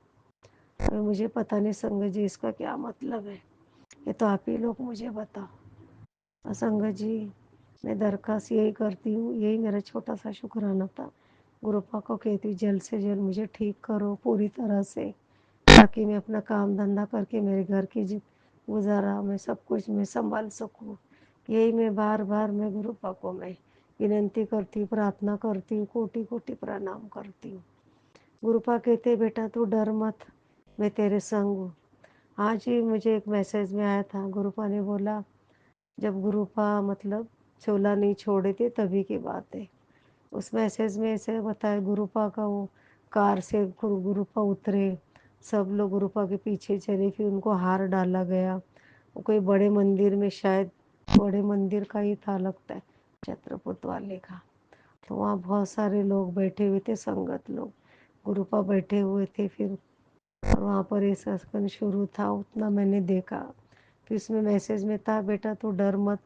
अब मुझे पता नहीं संगत जी इसका क्या मतलब है, ये तो आप ही लोग मुझे बताओ। और संगत जी, मैं दरख्वास्त यही करती हूँ, यही मेरा छोटा सा शुक्राना था। गुरुपा को कहती हूँ जल्द से जल्द मुझे ठीक करो पूरी तरह से, ताकि मैं अपना काम धंधा करके मेरे घर की गुजारा मैं सब कुछ मैं संभाल सकूँ। यही मैं बार बार मैं गुरुपा को मैं विनंती करती हूँ, प्रार्थना करती हूँ, कोटि कोटि प्रणाम करती हूँ। गुरुपा कहते बेटा तू डर मत, मैं तेरे संग हूँ। आज ही मुझे एक मैसेज में आया था, गुरुपा ने बोला, जब गुरुपा मतलब चोला नहीं छोड़े थे तभी की बात है। उस मैसेज में ऐसे बताया, गुरुपा का वो कार से गुरुपा उतरे, सब लोग गुरुपा के पीछे चले, फिर उनको हार डाला गया। वो कोई बड़े मंदिर में, शायद बड़े मंदिर का ही था लगता है, छत्रपुर वाले का। तो वहाँ बहुत सारे लोग बैठे हुए थे, संगत लोग, गुरुपा बैठे हुए थे। फिर और वहाँ पर ये सत्संग शुरू था, उतना मैंने देखा। फिर इसमें मैसेज में था, बेटा तू डर मत,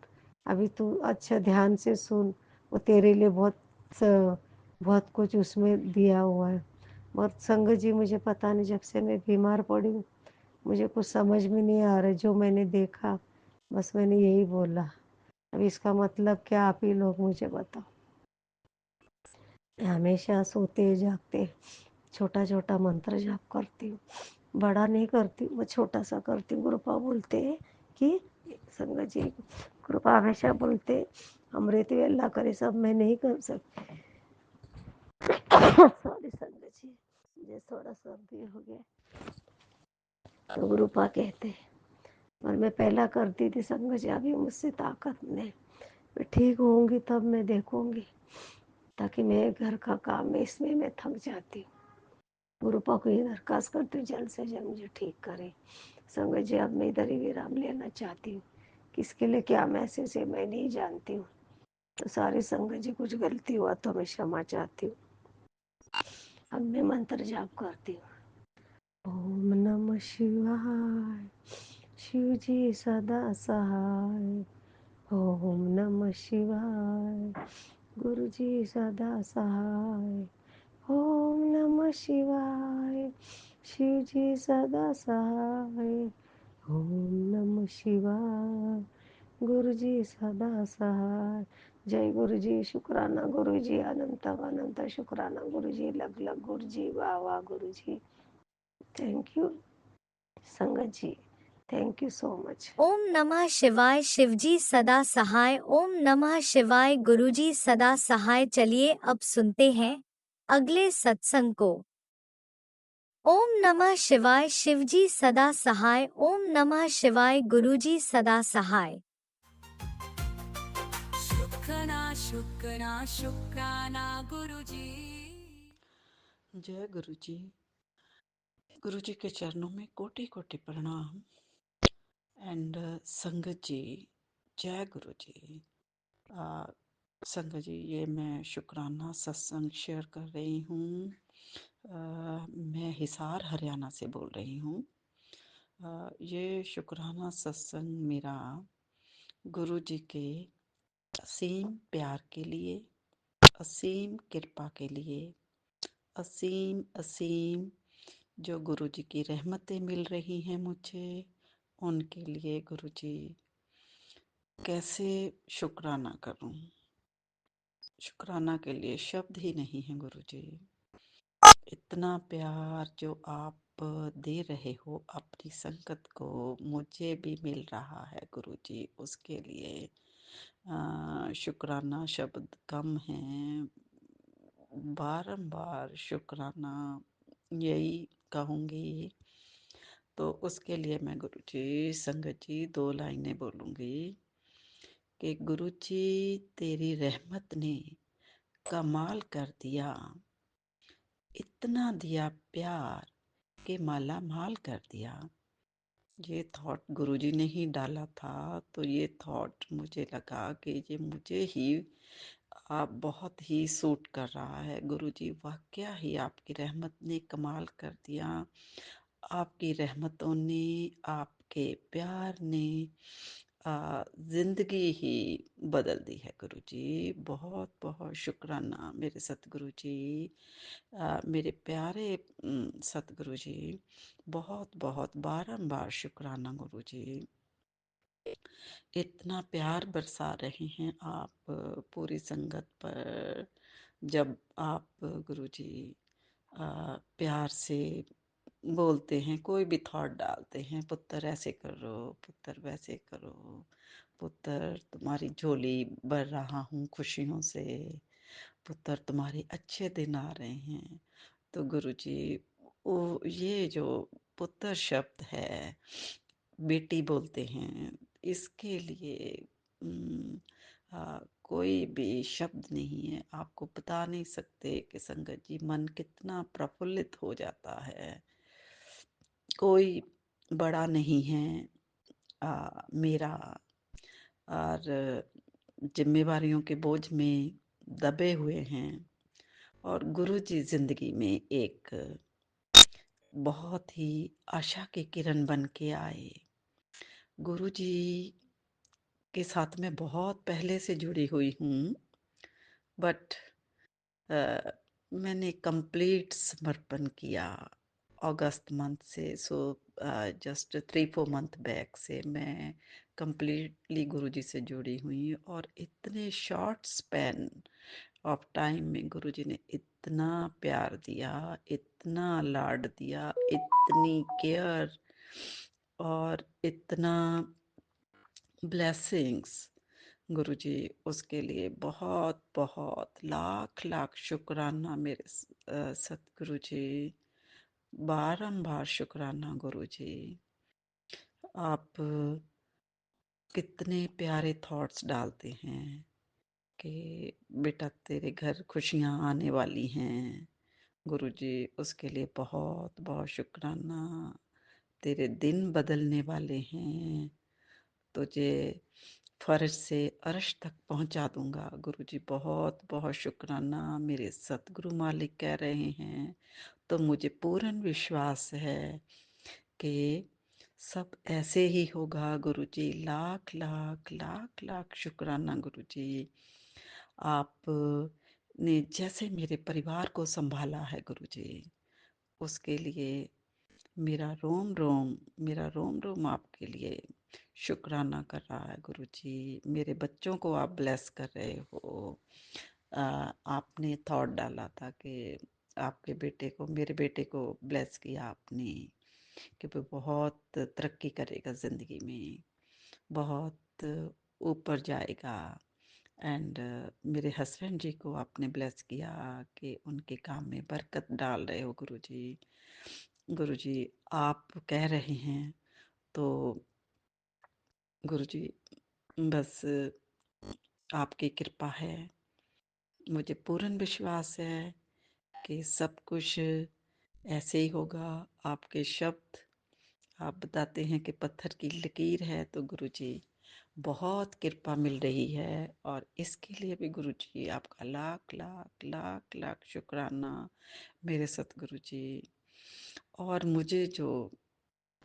अभी तू अच्छा ध्यान से सुन, वो तेरे लिए बहुत कुछ उसमें दिया हुआ है। बहुत संगत जी, मुझे पता नहीं, जब से मैं बीमार पड़ी हूँ मुझे कुछ समझ में नहीं आ रहा, जो मैंने देखा बस मैंने यही बोला। अब इसका मतलब क्या, आप ही लोग मुझे बताओ। मैं हमेशा सोते जागते छोटा छोटा मंत्र जाप करती हूँ, बड़ा नहीं करती, वो छोटा सा करती हूँ। गुरुपा बोलते हैं कि संगत जी, गुरुपा हमेशा बोलते अमृत अल्लाह करे, सब मैं नहीं कर सकती। सॉरी संगत जी, मुझे थोड़ा सर्दी हो गया। तो गुरुपा कहते हैं, और मैं पहला करती थी संगत जी, अभी मुझसे ताकत नहीं। मैं ठीक होंगी तब मैं देखूंगी, ताकि मैं घर का काम में इसमें मैं थक जाती हूँ। गुरुपा को ये दरखास्त करती हूँ जल्द से जल्द मुझे ठीक करें। संगत जी, अब मैं इधर ही विराम लेना चाहती हूँ। किसके लिए क्या मैसेज है मैं नहीं जानती हूँ, तो सारी संगत जी कुछ गलती हुआ तो मैं क्षमा चाहती हूँ। अब मैं मंत्र जाप करती हूँ। ओम नमः शिवाय, शिव जी सदा सहाय। ओम नमः शिवाय, गुरुजी सदा सहाय। ओम नमः शिवाय। शिवजी सदा सहाय। ओम नमः शिवाय। गुरुजी सदा सहाय। जय गुरुजी, शुक्राना गुरुजी, अनंत अनंत शुक्राना गुरुजी, लग लग गुरुजी, वाह वाह गुरुजी। थैंक यू संगत जी, थैंक यू सो मच। ओम नमः शिवाय। शिवजी सदा सहाय। ओम नमः शिवाय। गुरुजी सदा सहाय। चलिए अब सुनते हैं अगले सत्संग को। ओम नमः शिवाय। शिवजी सदा सहाय। ओम नमः शिवाय। गुरुजी सदा सहाय। शुक्राना शुक्राना शुक्राना गुरुजी। जय गुरु जी। गुरु जी के चरणों में कोटि कोटि प्रणाम। एंड संगत जी, जय गुरु जी। संगत जी, ये मैं शुक्राना सत्संग शेयर कर रही हूँ। मैं हिसार हरियाणा से बोल रही हूँ। ये शुक्राना सत्संग मेरा गुरु जी के असीम प्यार के लिए, असीम कृपा के लिए, असीम असीम जो गुरु जी की रहमतें मिल रही हैं मुझे, उनके लिए गुरु जी कैसे शुक्राना करूं। शुक्राना के लिए शब्द ही नहीं है गुरु जी। इतना प्यार जो आप दे रहे हो अपनी संगत को, मुझे भी मिल रहा है गुरु जी, उसके लिए शुक्राना शब्द कम है। बारंबार शुक्राना यही कहूँगी। तो उसके लिए मैं गुरु जी, संगत जी, 2 लाइनें बोलूँगी कि गुरु जी तेरी रहमत ने कमाल कर दिया, इतना दिया प्यार के माला माल कर दिया। ये थॉट गुरुजी ने ही डाला था, तो ये थॉट मुझे लगा कि ये मुझे ही आप बहुत ही सूट कर रहा है गुरुजी। वाकया ही आपकी रहमत ने कमाल कर दिया। आपकी रहमतों ने, आपके प्यार ने जिंदगी ही बदल दी है गुरुजी। बहुत बहुत शुक्राना मेरे सतगुरु जी। मेरे प्यारे सतगुरु जी, बहुत बहुत बारंबार शुक्राना गुरु जी। इतना प्यार बरसा रहे हैं आप पूरी संगत पर। जब आप गुरु जी प्यार से बोलते हैं, कोई भी थॉट डालते हैं, पुत्र ऐसे करो, पुत्र वैसे करो, पुत्र तुम्हारी झोली भर रहा हूँ खुशियों से, पुत्र तुम्हारे अच्छे दिन आ रहे हैं। तो गुरु जी, वो ये जो पुत्र शब्द है, बेटी बोलते हैं, इसके लिए कोई भी शब्द नहीं है। आपको बता नहीं सकते कि संगत जी मन कितना प्रफुल्लित हो जाता है। कोई बड़ा नहीं है मेरा, और जिम्मेवारियों के बोझ में दबे हुए हैं, और गुरु जी जिंदगी में एक बहुत ही आशा की किरण बन के आए। गुरु जी के साथ मैं बहुत पहले से जुड़ी हुई हूँ, बट मैंने कंप्लीट समर्पण किया अगस्त मंथ से। सो जस्ट 3-4 मंथ बैक से मैं कंप्लीटली गुरुजी से जुड़ी हुई, और इतने शॉर्ट स्पैन ऑफ टाइम में गुरुजी ने इतना प्यार दिया, इतना लाड दिया, इतनी केयर और इतना ब्लेसिंग्स गुरुजी, उसके लिए बहुत बहुत लाख लाख शुक्राना मेरे सतगुरु जी। बारंबार शुक्राना गुरुजी। आप कितने प्यारे थॉट्स डालते हैं कि बेटा तेरे घर खुशियाँ आने वाली हैं गुरुजी, उसके लिए बहुत बहुत शुक्राना। तेरे दिन बदलने वाले हैं, तुझे फर्श से अर्श तक पहुंचा दूंगा गुरुजी। बहुत बहुत शुक्राना। मेरे सतगुरु मालिक कह रहे हैं, तो मुझे पूर्ण विश्वास है कि सब ऐसे ही होगा गुरुजी। लाख लाख लाख लाख शुक्राना गुरुजी। आप ने जैसे मेरे परिवार को संभाला है गुरुजी, उसके लिए मेरा रोम रोम आपके लिए शुक्राना कर रहा है गुरुजी। मेरे बच्चों को आप ब्लेस कर रहे हो। आपने थॉट डाला था कि आपके बेटे को, मेरे बेटे को ब्लेस किया आपने कि वो बहुत तरक्की करेगा ज़िंदगी में, बहुत ऊपर जाएगा। एंड मेरे हस्बैंड जी को आपने ब्लेस किया कि उनके काम में बरकत डाल रहे हो गुरुजी। गुरुजी आप कह रहे हैं तो गुरुजी बस आपकी कृपा है। मुझे पूर्ण विश्वास है कि सब कुछ ऐसे ही होगा। आपके शब्द, आप बताते हैं कि पत्थर की लकीर है, तो गुरुजी बहुत कृपा मिल रही है। और इसके लिए भी गुरुजी आपका लाख लाख लाख लाख शुक्राना मेरे सतगुरु जी। और मुझे जो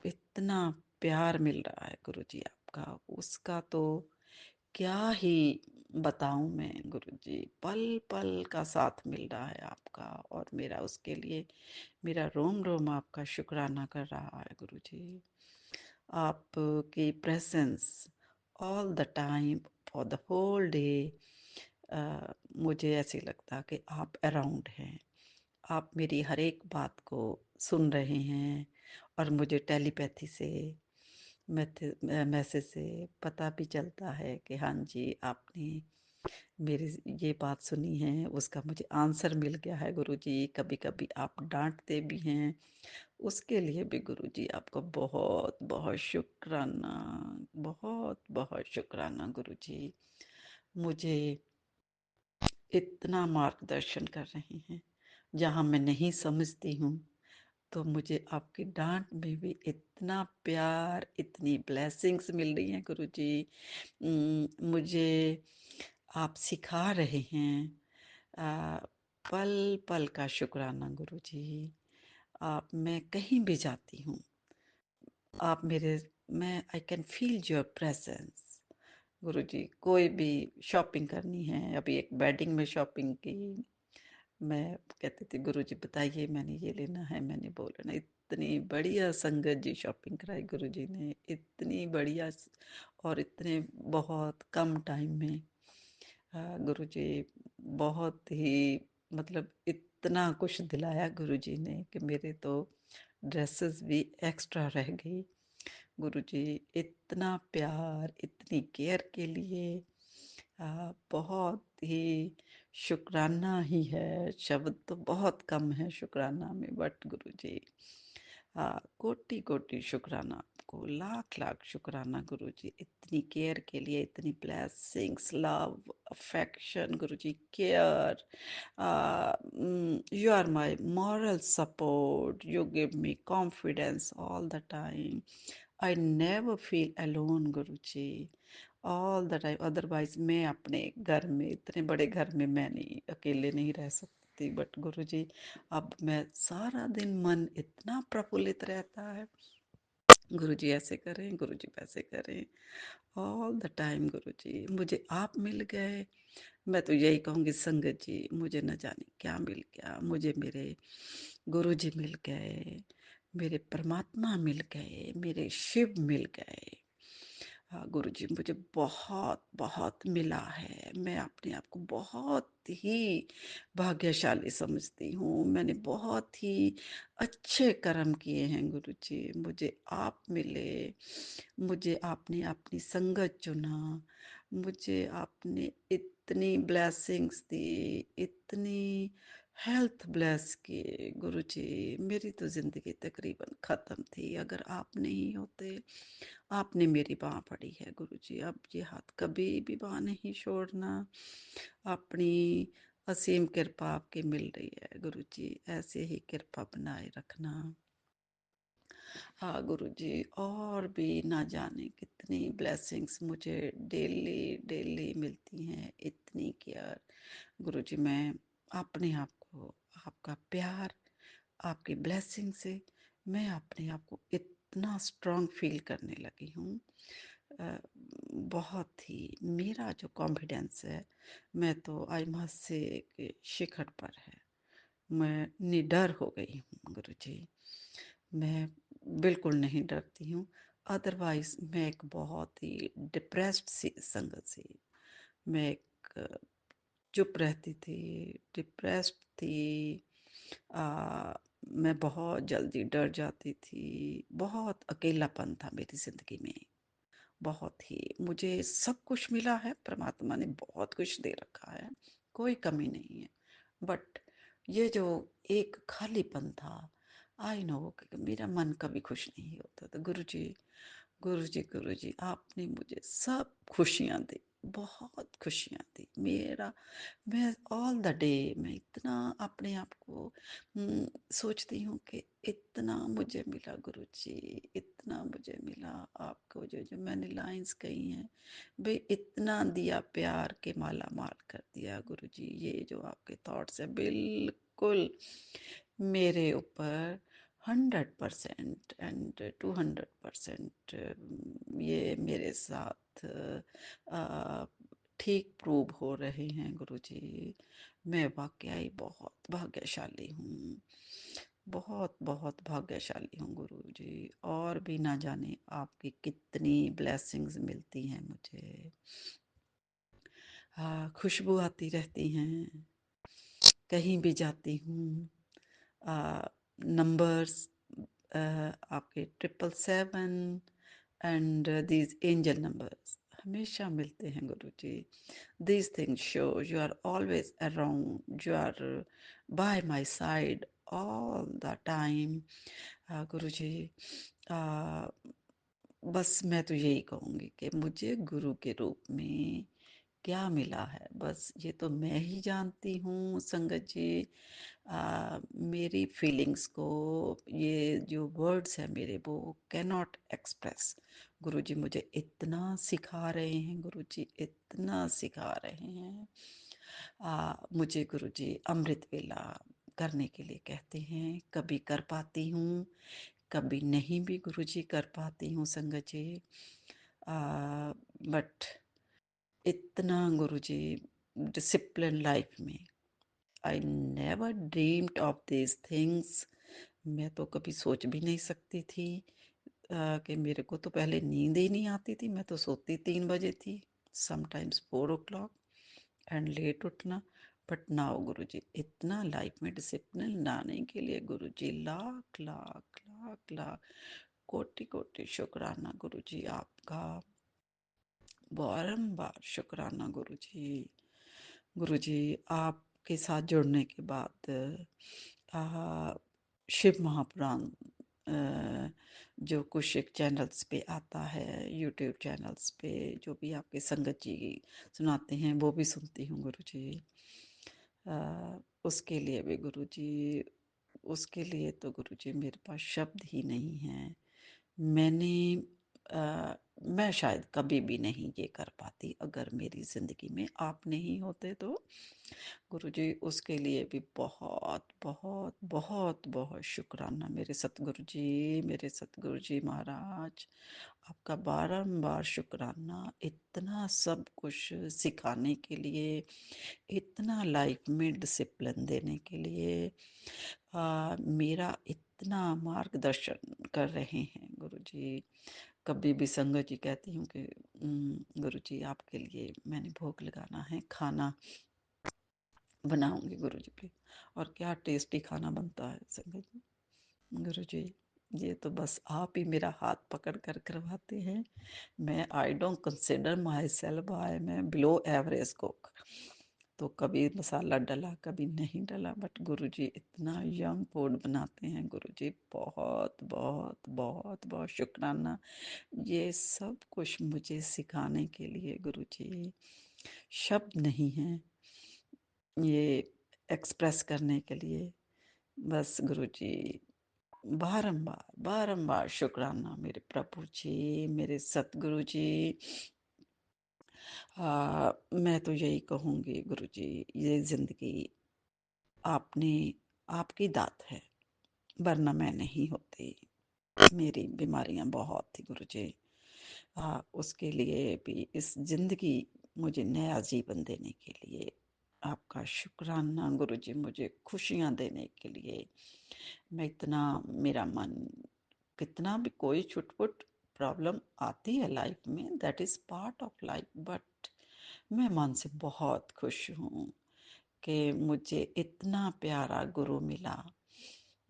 इतना प्यार मिल रहा है गुरुजी आपका, उसका तो क्या ही बताऊं मैं गुरुजी। पल पल का साथ मिल रहा है आपका, और मेरा उसके लिए मेरा रोम रोम आपका शुक्राना कर रहा है गुरुजी। आपकी presence all the time for the whole day, मुझे ऐसे लगता कि आप अराउंड हैं। आप मेरी हर एक बात को सुन रहे हैं, और मुझे टेलीपैथी से, मैसेज से पता भी चलता है कि हाँ जी, आपने मेरी ये बात सुनी है, उसका मुझे आंसर मिल गया है गुरुजी। कभी कभी आप डांटते भी हैं, उसके लिए भी गुरुजी आपको बहुत बहुत शुक्राना, बहुत बहुत शुक्राना गुरुजी। मुझे इतना मार्गदर्शन कर रहे हैं, जहाँ मैं नहीं समझती हूँ तो मुझे आपकी डांट में भी इतना प्यार, इतनी ब्लेसिंग्स मिल रही हैं गुरुजी। मुझे आप सिखा रहे हैं। आ, पल पल का शुक्राना गुरुजी। आप, मैं कहीं भी जाती हूँ, आप मेरे, मैं I can feel your presence guruji. कोई भी शॉपिंग करनी है, अभी एक वेडिंग में शॉपिंग की, मैं कहती थी गुरुजी बताइए मैंने ये लेना है, मैंने बोला ना, इतनी बढ़िया संगत जी शॉपिंग कराई गुरुजी ने, इतनी बढ़िया, और इतने बहुत कम टाइम में। गुरुजी बहुत ही, मतलब इतना कुछ दिलाया गुरुजी ने कि मेरे तो ड्रेसेस भी एक्स्ट्रा रह गई। गुरुजी इतना प्यार, इतनी केयर के लिए बहुत ही शुक्राना ही है। शब्द तो बहुत कम है शुक्राना में, बट गुरुजी कोटि कोटि शुक्राना आपको, लाख लाख शुक्राना गुरुजी, इतनी केयर के लिए, इतनी blessings, love, affection Guruji, care. You are my moral support. You give me confidence all the time. I never feel alone, Guruji. All the time. Otherwise, मैं अपने घर में, इतने बड़े घर में मैं नहीं, अकेले नहीं रह सकती। बट गुरुजी, अब मैं सारा दिन मन इतना प्रफुल्लित रहता है। गुरुजी ऐसे करें, गुरुजी वैसे करें, ऑल द टाइम गुरुजी। मुझे आप मिल गए, मैं तो यही कहूँगी संगत जी, मुझे न जाने क्या मिल गया। मुझे मेरे गुरुजी मिल गए, मेरे परमात्मा मिल गए, मेरे शिव मिल गए। हाँ गुरुजी, मुझे बहुत बहुत मिला है। मैं अपने आप को बहुत ही भाग्यशाली समझती हूँ। मैंने बहुत ही अच्छे कर्म किए हैं गुरुजी। मुझे आप मिले, मुझे आपने अपनी संगत चुना, मुझे आपने इतनी ब्लेसिंग्स दी, इतनी हेल्थ ब्लेस किए गुरुजी। मेरी तो ज़िंदगी तकरीबन ख़त्म थी अगर आप नहीं होते। आपने मेरी बाँह पड़ी है गुरुजी, अब ये हाथ कभी भी बाँह नहीं छोड़ना। अपनी असीम कृपा आपकी मिल रही है गुरुजी, ऐसे ही कृपा बनाए रखना। हाँ गुरुजी, और भी ना जाने कितनी ब्लेसिंग्स मुझे डेली डेली मिलती हैं, इतनी केयर गुरुजी। मैं अपने आप को, आपका प्यार, आपकी ब्लेसिंग से मैं अपने आप को इतना स्ट्रांग फील करने लगी हूँ। अ, बहुत ही मेरा जो कॉन्फिडेंस है, मैं तो आई मस्ट से कि शिखर पर है। मैं निडर हो गई हूँ गुरुजी। मैं बिल्कुल नहीं डरती हूँ। अदरवाइज मैं एक बहुत ही डिप्रेस्ड सी संगत से, मैं एक चुप रहती थी, डिप्रेस्ड थी। आ, मैं बहुत जल्दी डर जाती थी। बहुत अकेलापन था मेरी जिंदगी में। बहुत ही मुझे सब कुछ मिला है, परमात्मा ने बहुत कुछ दे रखा है, कोई कमी नहीं है। बट ये जो एक खालीपन था, आई नो कि मेरा मन कभी खुश नहीं होता था। गुरुजी, गुरुजी, गुरुजी, आपने मुझे सब खुशियाँ दी, बहुत खुशियाँ दी। मैं ऑल द डे मैं इतना अपने आप को सोचती हूँ कि इतना मुझे मिला गुरुजी, इतना मुझे मिला। आपको जो जो मैंने लाइंस कही हैं, भाई इतना दिया प्यार के माला माल कर दिया गुरुजी। ये जो आपके थॉट्स है बिल्कुल मेरे ऊपर 100% एंड 200% ये मेरे साथ ठीक प्रूव हो रहे हैं गुरुजी। मैं वाकई बहुत भाग्यशाली हूँ, बहुत बहुत भाग्यशाली हूँ गुरुजी। और भी ना जाने आपकी कितनी ब्लेसिंग्स मिलती हैं मुझे। खुशबू आती रहती हैं कहीं भी जाती हूँ। नंबर्स आपके 777 एंड दीज एंजल नंबर्स हमेशा मिलते हैं गुरुजी। These things show you are always around, you are by my side all the time. गुरुजी, बस मैं तो यही कहूँगी कि मुझे गुरु के रूप में क्या मिला है, बस ये तो मैं ही जानती हूँ संगत जी। मेरी फीलिंग्स को ये जो वर्ड्स है मेरे वो कैन नॉट एक्सप्रेस। गुरुजी मुझे इतना सिखा रहे हैं, गुरुजी इतना सिखा रहे हैं। मुझे गुरुजी अमृत वेला करने के लिए कहते हैं। कभी कर पाती हूँ, कभी नहीं भी गुरुजी कर पाती हूँ संगत जी। बट इतना गुरुजी डिसिप्लिन लाइफ में I never dreamed of this things. मैं तो कभी सोच भी नहीं सकती थी कि मेरे को तो पहले नींद ही नहीं आती थी। मैं तो सोती 3 बजे थी, समटाइम्स 4 o'clock, एंड लेट उठना। बट नाउ गुरुजी इतना लाइफ में डिसिप्लिन लाने के लिए गुरुजी लाख लाख लाख लाख कोटि कोटि शुक्राना गुरुजी आपका, बारंबार शुक्राना गुरुजी। गुरुजी आपके साथ जुड़ने के बाद शिव महापुराण जो कुछ एक चैनल्स पे आता है, यूट्यूब चैनल्स पे जो भी आपके संगत जी सुनाते हैं वो भी सुनती हूँ गुरुजी। उसके लिए भी गुरुजी, उसके लिए तो गुरुजी मेरे पास शब्द ही नहीं है। मैंने मैं शायद कभी भी नहीं ये कर पाती अगर मेरी ज़िंदगी में आप नहीं होते तो। गुरुजी उसके लिए भी बहुत बहुत बहुत बहुत शुक्राना मेरे सतगुरु जी, मेरे सतगुरु जी महाराज। आपका बारंबार शुक्राना इतना सब कुछ सिखाने के लिए, इतना लाइफ में डिसिप्लिन देने के लिए, मेरा इतना मार्गदर्शन कर रहे हैं गुरुजी। कभी भी संगत जी कहती हूँ कि गुरुजी आपके लिए मैंने भोग लगाना है, खाना बनाऊंगी गुरुजी के। और क्या टेस्टी खाना बनता है संगत जी। गुरुजी ये तो बस आप ही मेरा हाथ पकड़ कर करवाते हैं। मैं I don't consider my self I am below average cook. तो कभी मसाला डला कभी नहीं डला, बट गुरुजी इतना यम फूड बनाते हैं गुरुजी। बहुत बहुत बहुत बहुत शुक्राना ये सब कुछ मुझे सिखाने के लिए गुरुजी। शब्द नहीं है ये एक्सप्रेस करने के लिए। बस गुरुजी बारंबार बारंबार शुक्राना मेरे प्रभु जी, मेरे सतगुरु जी। मैं तो यही कहूँगी गुरुजी, ये जिंदगी आपने आपकी दात है, वरना मैं नहीं होती। मेरी बीमारियां बहुत थी गुरुजी। उसके लिए भी, इस ज़िंदगी मुझे नया जीवन देने के लिए आपका शुक्राना गुरुजी, मुझे खुशियाँ देने के लिए। मैं इतना, मेरा मन कितना भी कोई छुटपुट प्रॉब्लम आती है लाइफ में, that is part of life, but मैं मन से बहुत खुश हूँ कि मुझे इतना प्यारा गुरु मिला।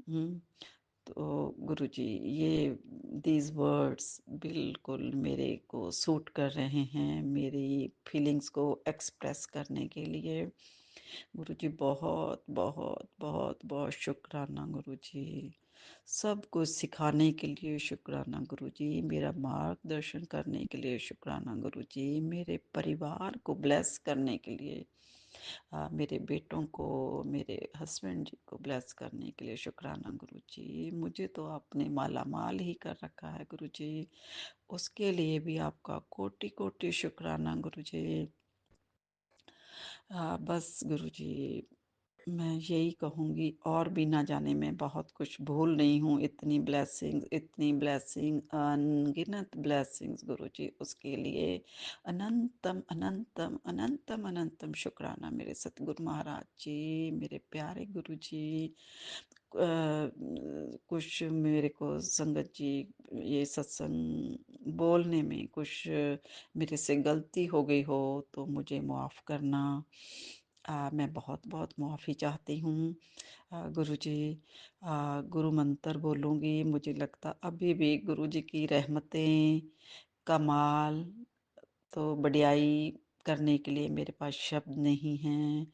हम्म, तो गुरुजी, ये दीज वर्ड्स बिल्कुल मेरे को सूट कर रहे हैं, मेरी फीलिंग्स को एक्सप्रेस करने के लिए। गुरुजी बहुत बहुत बहुत बहुत शुक्राना गुरुजी, सब कुछ सिखाने के लिए शुक्राना गुरुजी, मेरा मार्गदर्शन करने के लिए शुक्राना गुरुजी, मेरे परिवार को ब्लेस करने के लिए, मेरे बेटों को, मेरे हस्बैंड जी को ब्लेस करने के लिए शुक्राना गुरुजी। मुझे तो आपने माला माल ही कर रखा है गुरुजी, उसके लिए भी आपका कोटि कोटि शुक्राना गुरुजी। बस गुरुजी, मैं यही कहूँगी, और भी ना जाने मैं बहुत कुछ भूल रही हूँ। इतनी ब्लेसिंग, अनगिनत ब्लेसिंग्स गुरुजी, उसके लिए अनंतम अनंतम अनंतम अनंतम शुक्राना मेरे सतगुरु महाराज जी, मेरे प्यारे गुरुजी। कुछ मेरे को संगत जी, ये सत्संग बोलने में कुछ मेरे से गलती हो गई हो तो मुझे माफ़ करना। मैं बहुत बहुत माफ़ी चाहती हूँ गुरुजी। गुरु मंत्र बोलूँगी, मुझे लगता अभी भी गुरुजी की रहमतें, कमाल, तो बढ़ियाई करने के लिए मेरे पास शब्द नहीं हैं।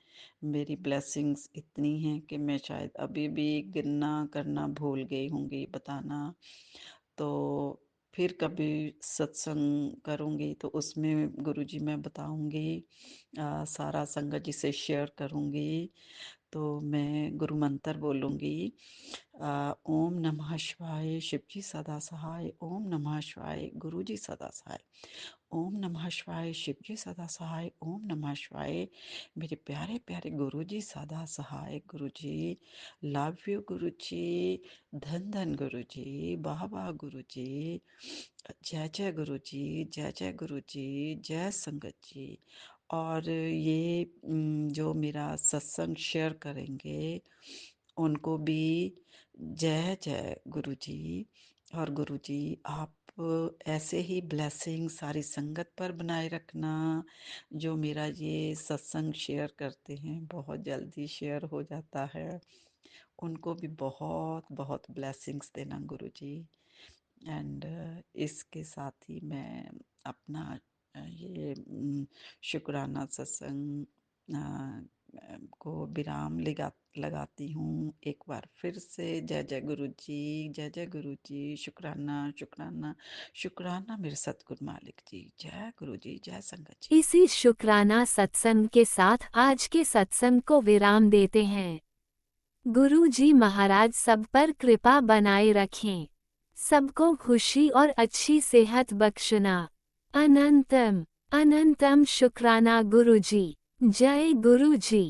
मेरी ब्लेसिंग्स इतनी हैं कि मैं शायद अभी भी गिनना करना भूल गई होंगी बताना। तो फिर कभी सत्संग करूँगी तो उसमें गुरुजी मैं बताऊँगी, सारा संगत जी से शेयर करूँगी। तो मैं गुरु मंत्र बोलूँगी, ओम नमः शिवाय, शिव जी सदा सहाय। ओम नमः शिवाय, गुरु जी सदा सहाय। ओम नमः शिवाय, शिव जी सदा सहाय। ओम नमः शिवाय, मेरे प्यारे प्यारे गुरु जी सदा सहाय। गुरु जी, लव यू गुरु जी, धन धन गुरु जी, वाह वाह गुरु जी, जय जय गुरु जी, जय जय गुरु जी, जय संगत जी। और ये जो मेरा सत्संग शेयर करेंगे उनको भी जय जय गुरु जी। और गुरु जी, आप ऐसे ही ब्लेसिंग सारी संगत पर बनाए रखना। जो मेरा ये सत्संग शेयर करते हैं, बहुत जल्दी शेयर हो जाता है, उनको भी बहुत बहुत ब्लेसिंग्स देना गुरु जी। एंड इसके साथ ही मैं अपना ये शुक्राना सत्संग को विराम लगाती हूँ। एक बार फिर से जय जय गुरु जी, जय जय गुरु जी, शुक्राना शुक्राना शुक्राना मेरे सतगुरु मालिक जी। जय गुरु जी, जय संगत जी। इसी शुक्राना सत्संग के साथ आज के सत्संग को विराम देते हैं। गुरु जी महाराज सब पर कृपा बनाए रखें, सबको खुशी और अच्छी सेहत बख्शना। अनंतम अनंतम शुक्राना गुरु जी। जय गुरु जी।